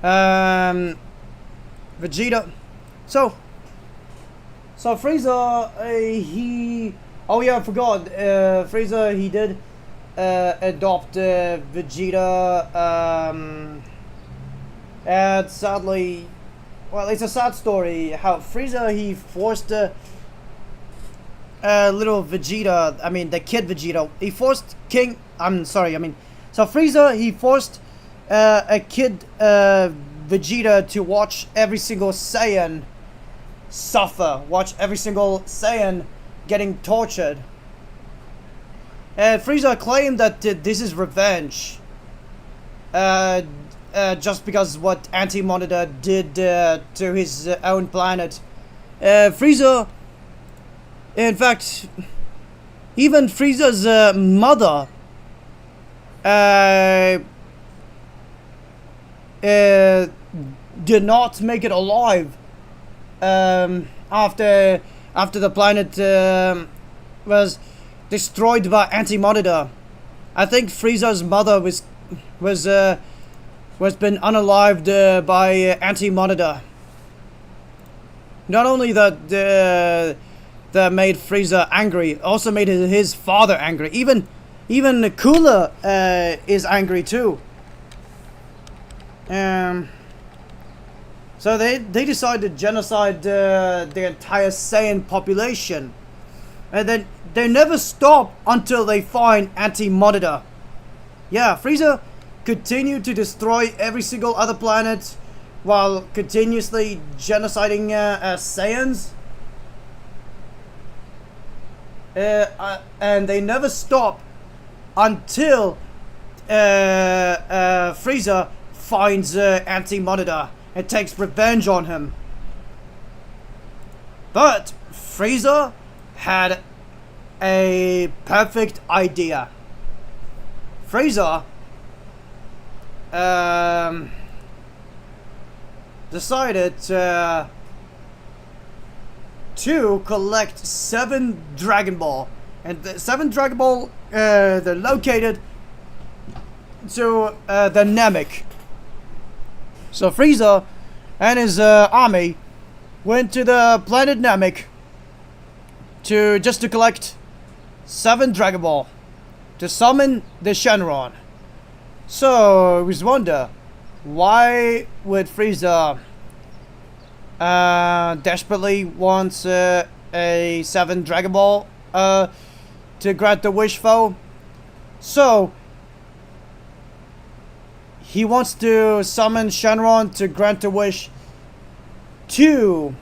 Vegeta. So Frieza, he... Oh yeah, I forgot. Frieza, he did adopt Vegeta. And sadly, well, it's a sad story how Frieza, he forced little Vegeta, I mean the kid Vegeta, he forced so Frieza, he forced a kid Vegeta to watch every single Saiyan suffer, watch every single Saiyan getting tortured. And Frieza claimed that this is revenge, just because what Anti-Monitor did to his own planet. Frieza, in fact, even Frieza's mother did not make it alive after the planet was destroyed by Anti-Monitor. I think Frieza's mother was been unalived by Anti-Monitor. Not only that made Frieza angry, also made his father angry. Even Cooler is angry too. So they decided to genocide the entire Saiyan population, and then they never stop until they find Anti-Monitor. Yeah, Frieza continued to destroy every single other planet while continuously genociding Saiyans. And they never stop until Frieza finds Anti-Monitor and takes revenge on him. But Frieza had a perfect idea. Frieza decided to collect 7 Dragon Ball, and the 7 Dragon Ball they're located to the Namek. So Frieza and his army went to the planet Namek to collect 7 Dragon Ball to summon the Shenron. So we wonder, why would Frieza desperately wants a 7 Dragon Ball to grant the wish for? So he wants to summon Shenron to grant a wish to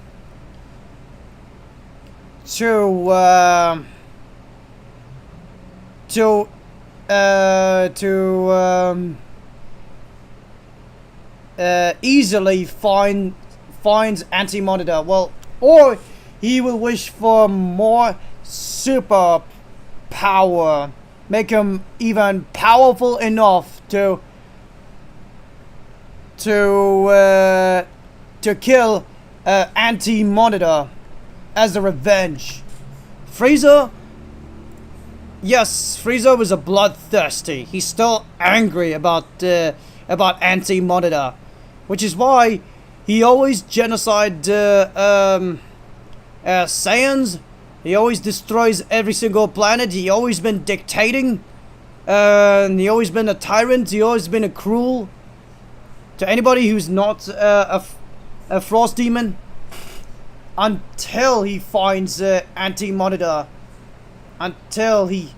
easily finds Anti-Monitor. Well, or he will wish for more super power, make him even powerful enough to kill Anti-Monitor as a revenge. Frieza, yes, Frieza was a bloodthirsty. He's still angry about Anti-Monitor, which is why he always genocide Saiyans. He always destroys every single planet. He always been dictating, and he always been a tyrant. He always been a cruel to anybody who's not a frost demon, until he finds Anti-Monitor, until he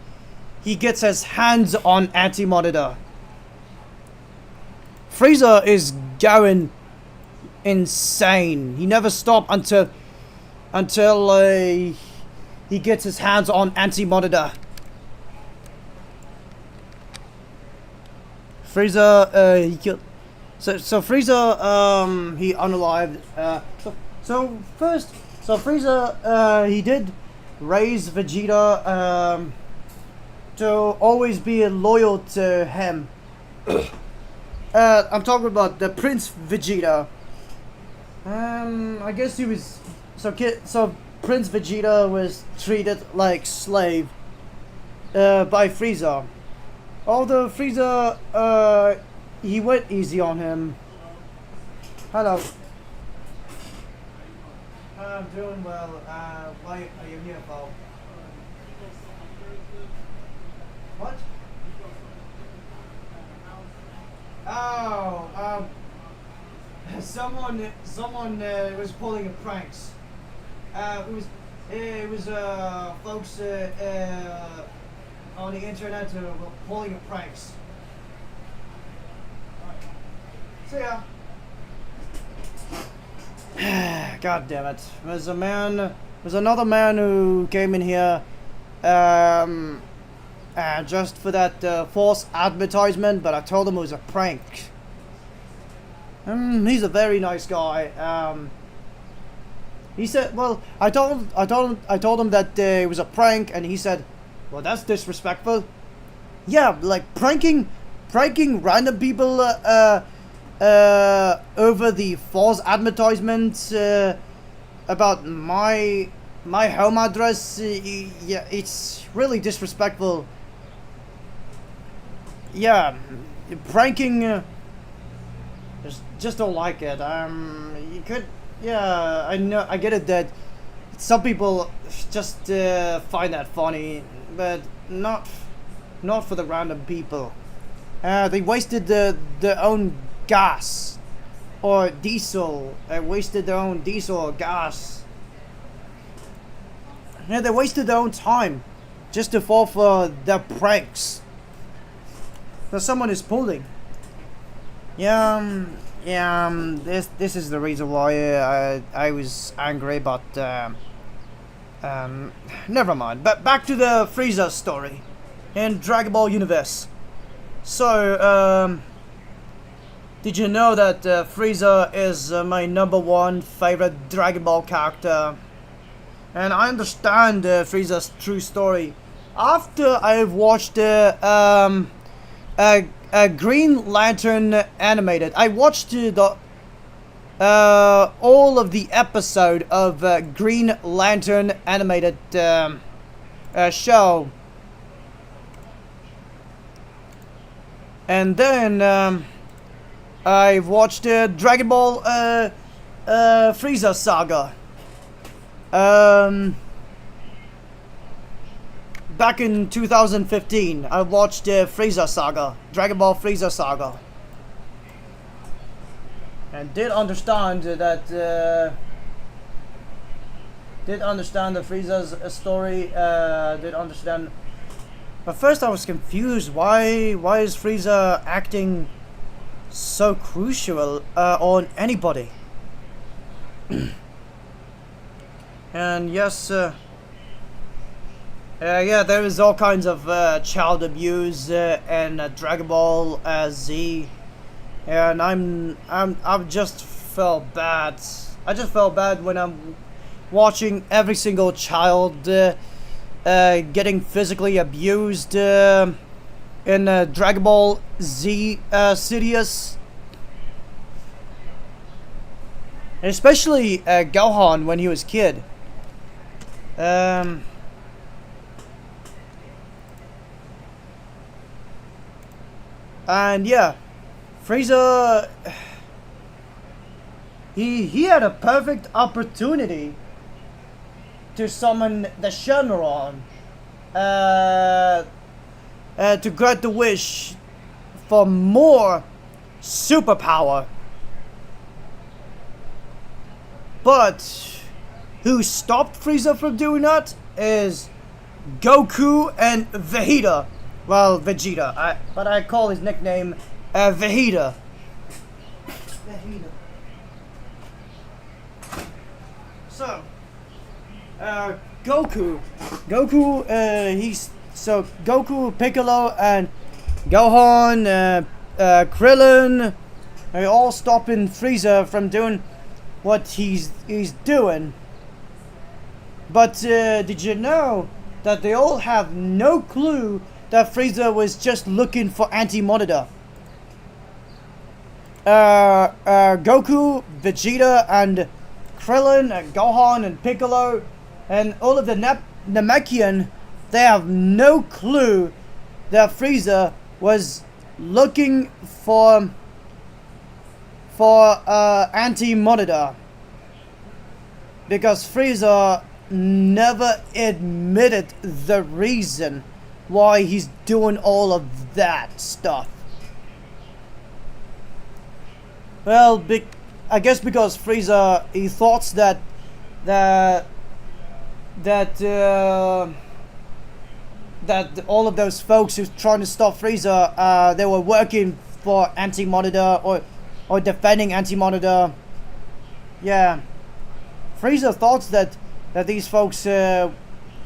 gets his hands on Anti-Monitor. Frieza is going insane. He never stops until he gets his hands on Anti-Monitor. Frieza, he killed. So Frieza, he unalived. So Frieza, he did raise Vegeta to always be loyal to him. I'm talking about the Prince Vegeta. I guess he was so Prince Vegeta was treated like slave by Frieza. Although Frieza, he went easy on him. Hello. I'm doing well. Why are you here for? What? Oh, someone was pulling a pranks. It was folks on the internet who were pulling a pranks. See ya. God damn it! There's another man who came in here, just for that false advertisement, but I told him it was a prank. He's a very nice guy. He said, well, I told him that it was a prank, and he said, well, that's disrespectful. Yeah, like pranking random people over the false advertisements about my home address. Yeah, it's really disrespectful. Yeah, pranking. Just don't like it. You could. Yeah, I know. I get it that some people just find that funny, but not for the random people. They wasted their own gas or diesel. They wasted their own diesel or gas. Yeah, they wasted their own time just to fall for their pranks that someone is pulling. Yeah, this is the reason why I was angry, but never mind. But back to the Frieza story in Dragon Ball Universe. So, did you know that Frieza is my #1 favorite Dragon Ball character? And I understand Frieza's true story. After I've watched Green Lantern animated, I watched the all of the episode of Green Lantern animated show, and then I watched Dragon Ball Frieza Saga. Back in 2015, I watched Frieza Saga, Dragon Ball Frieza Saga, and did understand the Frieza's story. Did understand, but first I was confused. Why is Frieza acting so crucial on anybody? And yes, yeah, there is all kinds of child abuse and Dragon Ball Z, and I've just felt bad. I just felt bad when I'm watching every single child getting physically abused in Dragon Ball Z series, especially Gohan when he was a kid. And yeah, Frieza, he had a perfect opportunity to summon the Shenron to grant the wish for more superpower. But who stopped Frieza from doing that is Goku and Vegeta. Well, Vegeta, but I call his nickname Vegeta. Vegeta. So, Goku, Goku, Piccolo, and Gohan, Krillin, are all stopping Frieza from doing what he's doing. But did you know that they all have no clue that Frieza was just looking for Anti-Monitor? Goku, Vegeta, and Krillin, and Gohan, and Piccolo, and all of the Namekian, they have no clue that Frieza was looking for Anti-Monitor, because Frieza never admitted the reason why he's doing all of that stuff. Well, I guess because Frieza, he thought that all of those folks who's trying to stop Frieza, they were working for Anti-Monitor or defending Anti-Monitor. Yeah, Frieza thought that these folks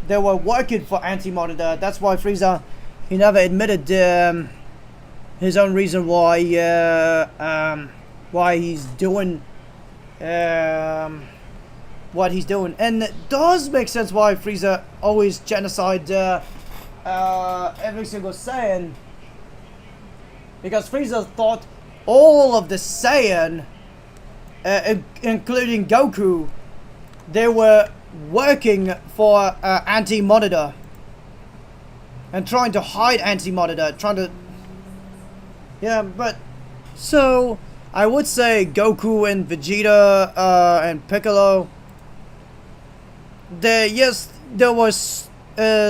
they were working for Anti-Monitor. That's why Frieza, he never admitted his own reason why he's doing what he's doing. And it does make sense why Frieza always genocide every single Saiyan, because Frieza thought all of the Saiyan, including Goku, they were working for Anti-Monitor and trying to hide Anti-Monitor, but so I would say Goku and Vegeta and Piccolo, there was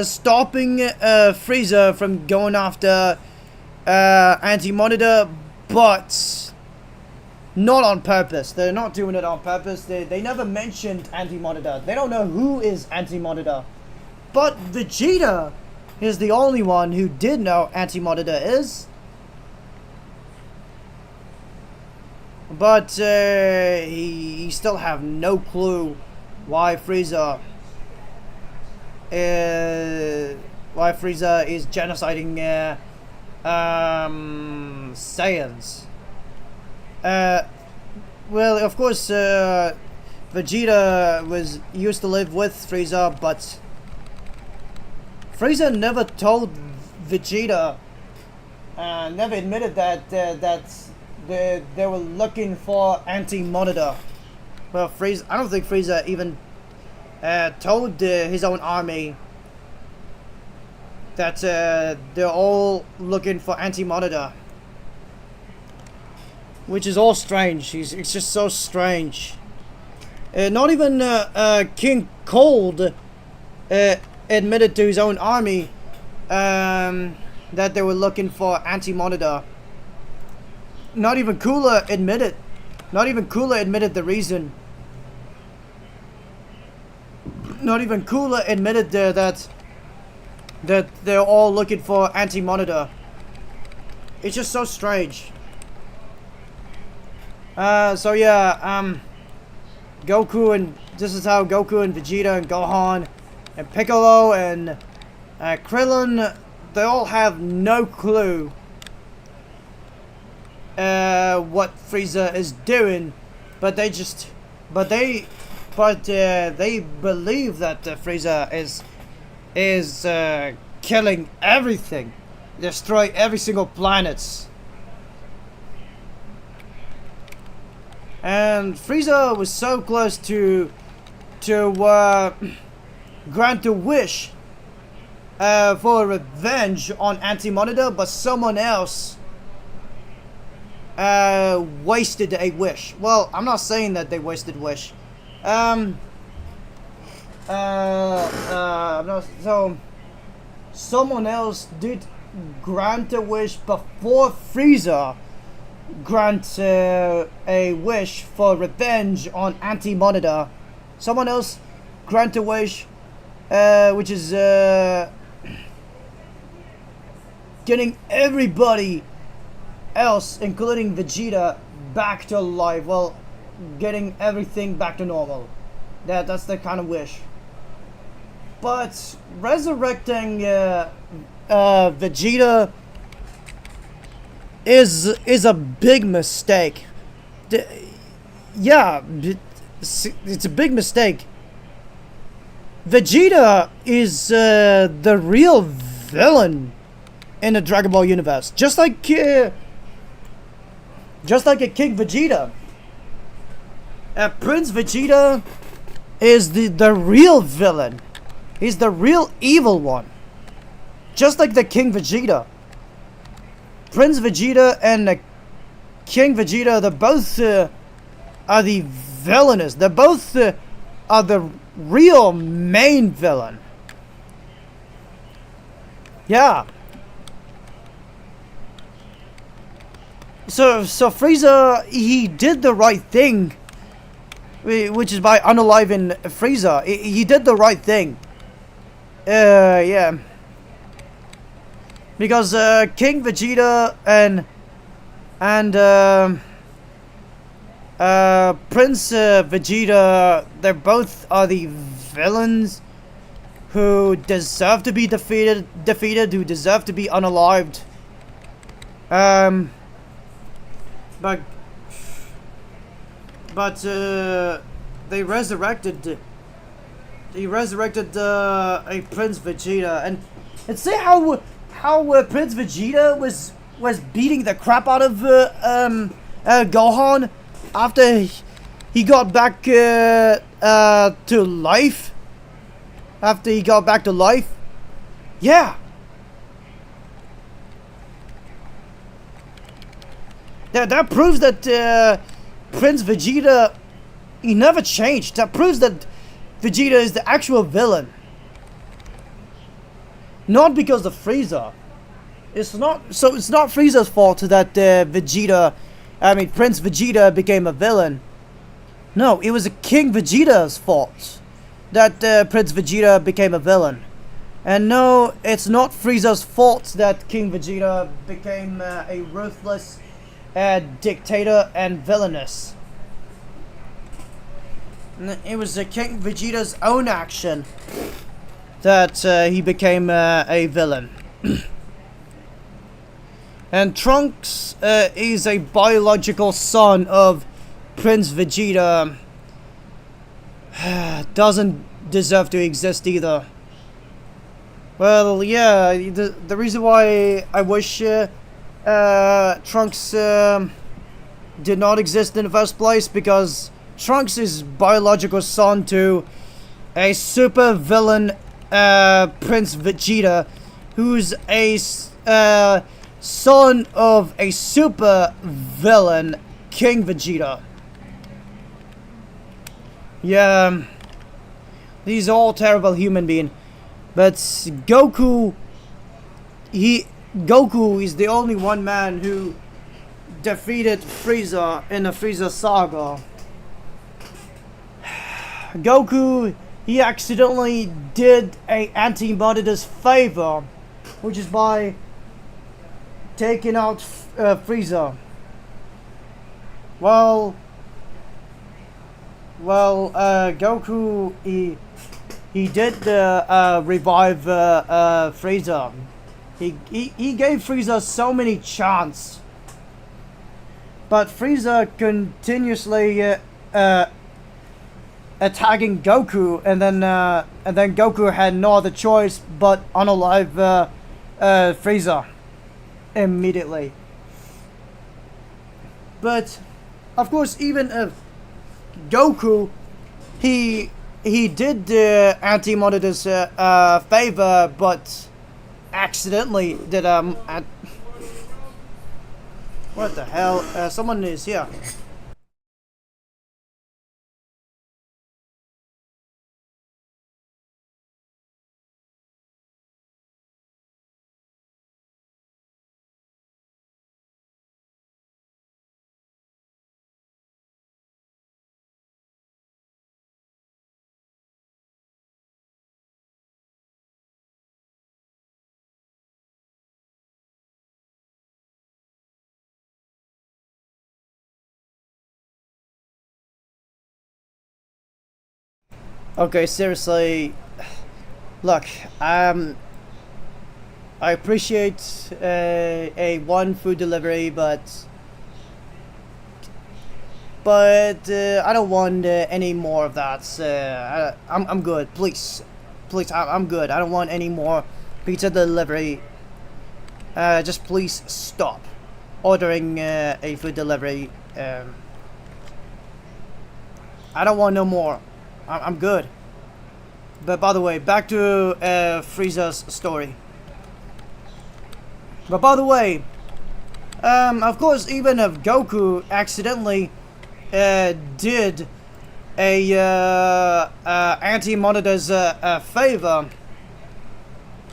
stopping Frieza from going after Anti-Monitor, but not on purpose. They're not doing it on purpose. They never mentioned Anti-Monitor. They don't know who is Anti-Monitor. But Vegeta is the only one who did know Anti-Monitor is. But he still have no clue why Frieza is genociding Saiyans. Well, of course, Vegeta was used to live with Frieza, but Frieza never told Vegeta, never admitted that they were looking for Anti-Monitor. Well, I don't think Frieza even told his own army that they're all looking for Anti-Monitor. Which is all strange. It's just so strange. Not even King Cold admitted to his own army that they were looking for Anti-Monitor. Not even Cooler admitted. Not even Cooler admitted the reason. Not even Cooler admitted that they're all looking for Anti-Monitor. It's just so strange. So yeah, Goku, and this is how Goku and Vegeta and Gohan and Piccolo and Krillin, they all have no clue what Frieza is doing, but they believe that Frieza is killing everything, destroy every single planet. And Frieza was so close to grant a wish for revenge on Anti-Monitor, but someone else wasted a wish. Well, I'm not saying that they wasted wish. So someone else did grant a wish before Frieza grant a wish for revenge on Anti-Monitor. Someone else grant a wish, which is getting everybody else, including Vegeta, back to life. Well, getting everything back to normal. That's the kind of wish. But resurrecting Vegeta is a big mistake. Yeah, it's a big mistake. Vegeta is the real villain in the Dragon Ball universe, just like a King Vegeta. Prince Vegeta is the real villain. He's the real evil one, just like the King Vegeta. Prince Vegeta and King Vegeta, they both are the villainous. They both are the real main villain. Yeah. So Frieza, he did the right thing, which is by unaliving Frieza. He did the right thing. Yeah. Because King Vegeta and Prince Vegeta, they both are the villains who deserve to be defeated, who deserve to be unalived. But they resurrected a Prince Vegeta, and see how Prince Vegeta was beating the crap out of Gohan after he got back to life. After he got back to life, yeah. That proves that Prince Vegeta, he never changed. That proves that Vegeta is the actual villain. Not because of Frieza. It's not Frieza's fault that Prince Vegeta became a villain. No, it was King Vegeta's fault that Prince Vegeta became a villain. And no, it's not Frieza's fault that King Vegeta became a ruthless dictator and villainous. It was King Vegeta's own action that he became a villain. And Trunks is a biological son of Prince Vegeta. doesn't deserve to exist either. Well, yeah, the reason why I wish Trunks did not exist in the first place, because Trunks is biological son to a super villain, Prince Vegeta, who's a son of a super villain, King Vegeta. Yeah, he's all terrible human being, but Goku is the only one man who defeated Frieza in the Frieza saga. Goku, he accidentally did a anti-Monitor's favor, which is by taking out Frieza. Well, Goku, he did revive Frieza. He gave Frieza so many chances, but Frieza continuously attacking Goku, and then Goku had no other choice but unalive Frieza immediately. But of course, even if Goku, he did Anti-Monitor's favor, but accidentally did what the hell? Someone is here. Okay, seriously, look, I appreciate a one food delivery, but I don't want any more of that. I'm good. Please, I'm good. I don't want any more pizza delivery. Just please stop ordering a food delivery. I don't want no more. I'm good. But by the way, back to Frieza's story. But by the way, of course, even if Goku accidentally did a Anti-Monitor's favor,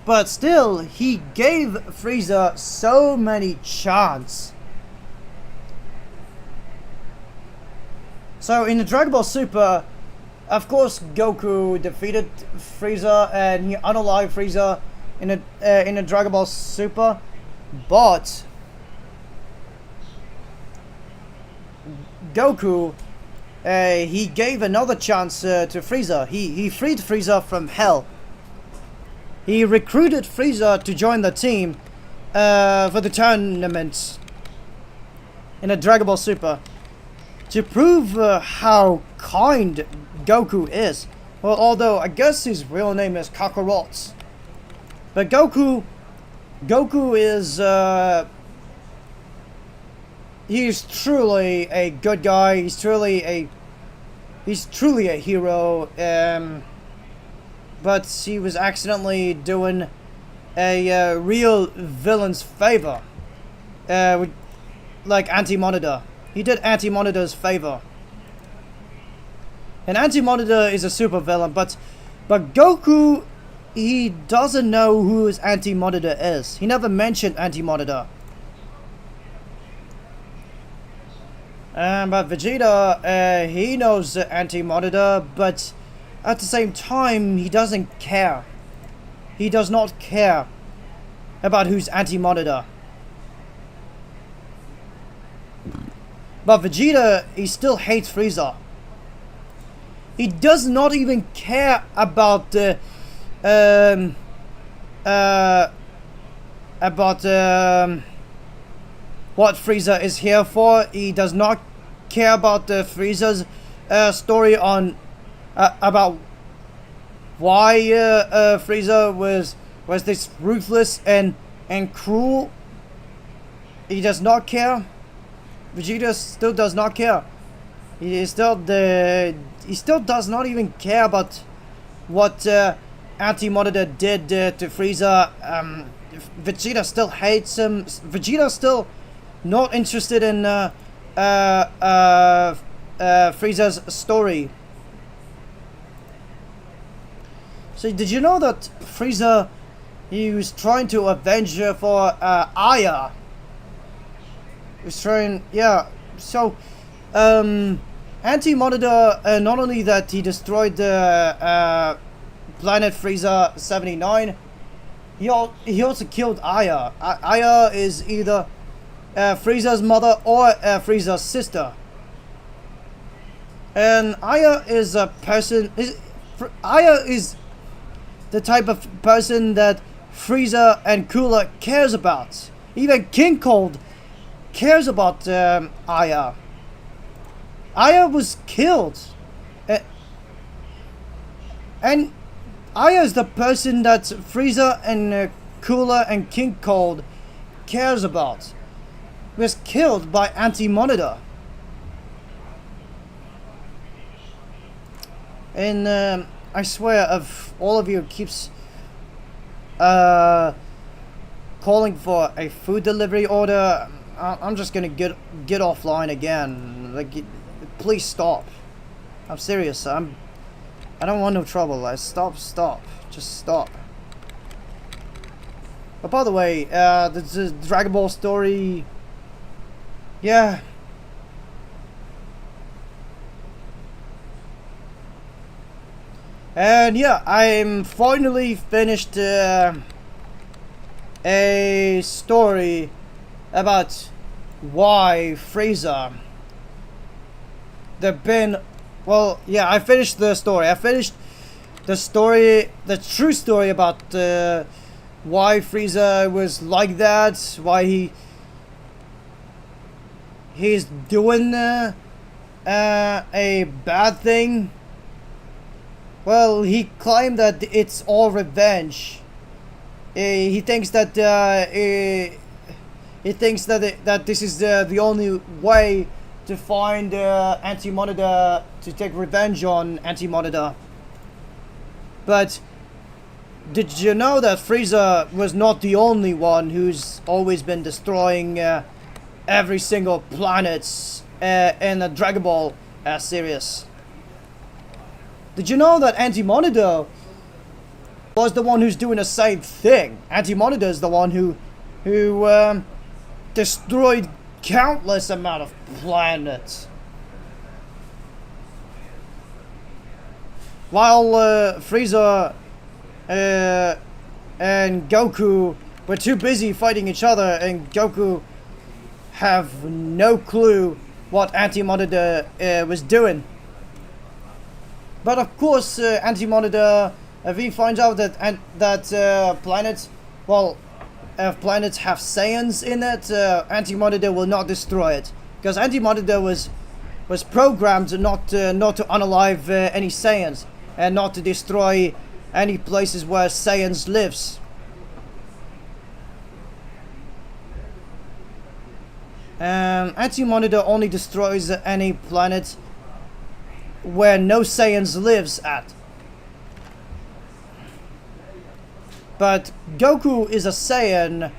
but still, he gave Frieza so many chances. So in the Dragon Ball Super, of course, Goku defeated Frieza and he unalived Frieza in the Dragon Ball Super, but Goku, he gave another chance to Frieza. He freed Frieza from hell. He recruited Frieza to join the team for the tournament in the Dragon Ball Super, to prove how kind Goku is. Well, although I guess his real name is Kakarot. But Goku is he's truly a good guy. He's truly a hero. But he was accidentally doing a real villain's favor, like Anti-Monitor. He did Anti-Monitor's favor. And Anti-Monitor is a super villain, but Goku, he doesn't know who his Anti-Monitor is. He never mentioned Anti-Monitor. But Vegeta, he knows Anti-Monitor, but at the same time, he doesn't care. He does not care about who's Anti-Monitor. But Vegeta, he still hates Frieza. He does not even care about what Frieza is here for. He does not care about the Frieza's story on about why Frieza was this ruthless and cruel. He does not care. Vegeta still does not care. He still does not even care about what Anti-Monitor did to Frieza. Vegeta still hates him. Vegeta still not interested in Frieza's story. So did you know that Frieza, he was trying to avenge her for Aya? He was trying, yeah. So Anti-Monitor, not only that he destroyed the planet Frieza 79, he also killed Aya. Aya is either Frieza's mother or Frieza's sister. And Aya is a person. Aya is the type of person that Frieza and Cooler cares about. Even King Cold cares about Aya. Aya was killed. And Aya is the person that Frieza and Cooler and King Cold cares about. Was killed by Anti-Monitor. And I swear, if all of you keeps calling for a food delivery order, I'm just gonna get offline again. Like, please stop. I'm serious. I don't want no trouble. Stop. Just stop. But by the way, the Dragon Ball story. Yeah. And yeah, I'm finally finished a story about why Frieza. Well, yeah, I finished the story. I finished the story, the true story about why Frieza was like that, why he's doing a bad thing. Well, he claimed that it's all revenge. He thinks that that this is the only way to find Anti-Monitor, to take revenge on Anti-Monitor. But did you know that Frieza was not the only one who's always been destroying every single planet in the Dragon Ball series? Did you know that Anti-Monitor was the one who's doing the same thing? Anti-Monitor is the one who destroyed countless amount of planets. While Frieza and Goku were too busy fighting each other, and Goku have no clue what Anti-Monitor was doing. But of course, Anti-Monitor, if he finds out that planets, well, if planets have Saiyans in it, Anti-Monitor will not destroy it, because Anti-Monitor was programmed not to unalive any Saiyans and not to destroy any places where Saiyans lives. Anti-Monitor only destroys any planet where no Saiyans lives at. But Goku is a Saiyan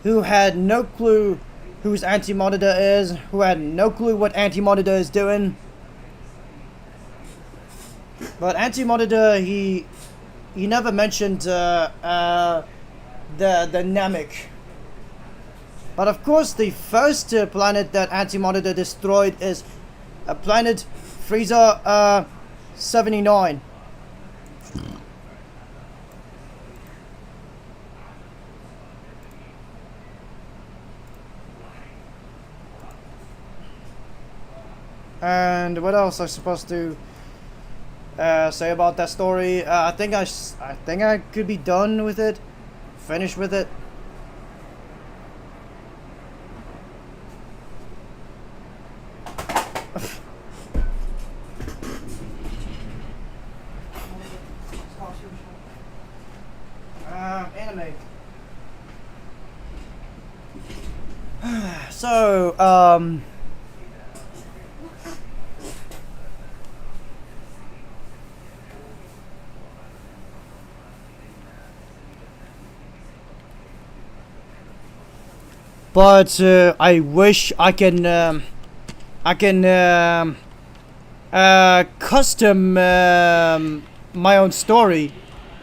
who had no clue whose Anti-Monitor is, who had no clue what Anti-Monitor is doing. But Anti-Monitor, he never mentioned the Namek. But of course, the first planet that Anti-Monitor destroyed is a planet Frieza 79. And what else am I supposed to say about that story? I think I could be done with it, finished with it. So, but I wish I can custom my own story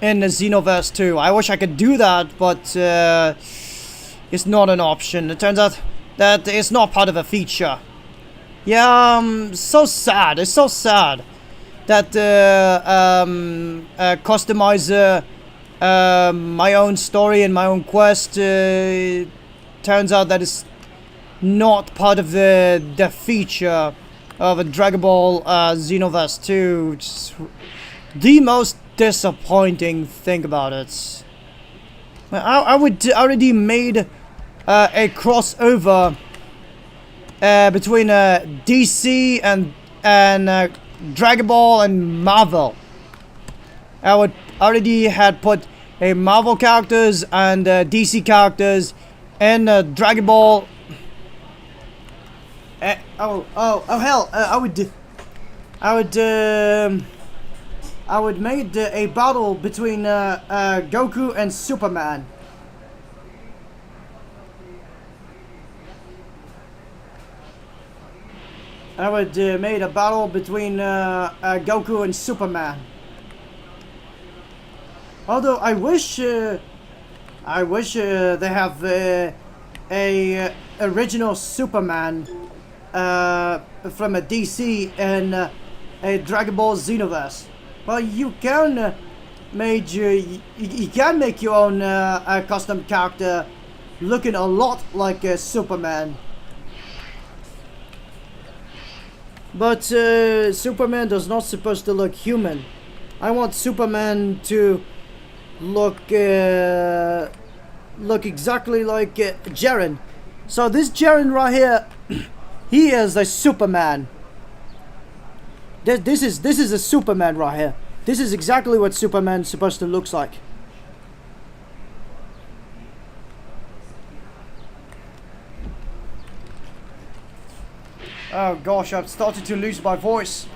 in the Xenoverse 2. I wish I could do that, but it's not an option. It turns out that it's not part of a feature. Yeah, so sad. It's so sad that customize my own story and my own quest. Turns out that it's not part of the feature of a Dragon Ball Xenoverse 2. It's the most disappointing thing about it. I would already made a crossover between DC and Dragon Ball and Marvel. I would already had put a Marvel characters and DC characters in Dragon Ball. Hell! I would make a battle between Goku and Superman. I would made a battle between Goku and Superman. Although I wish they have a original Superman from a DC and a Dragon Ball Xenoverse. Well, you can you can make your own custom character looking a lot like Superman. But Superman does not supposed to look human. I want Superman to look exactly like Jaren. So this Jaren right here, he is a Superman. This is a Superman right here. This is exactly what Superman's supposed to look like. Oh gosh, I've started to lose my voice.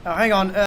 Oh, hang on.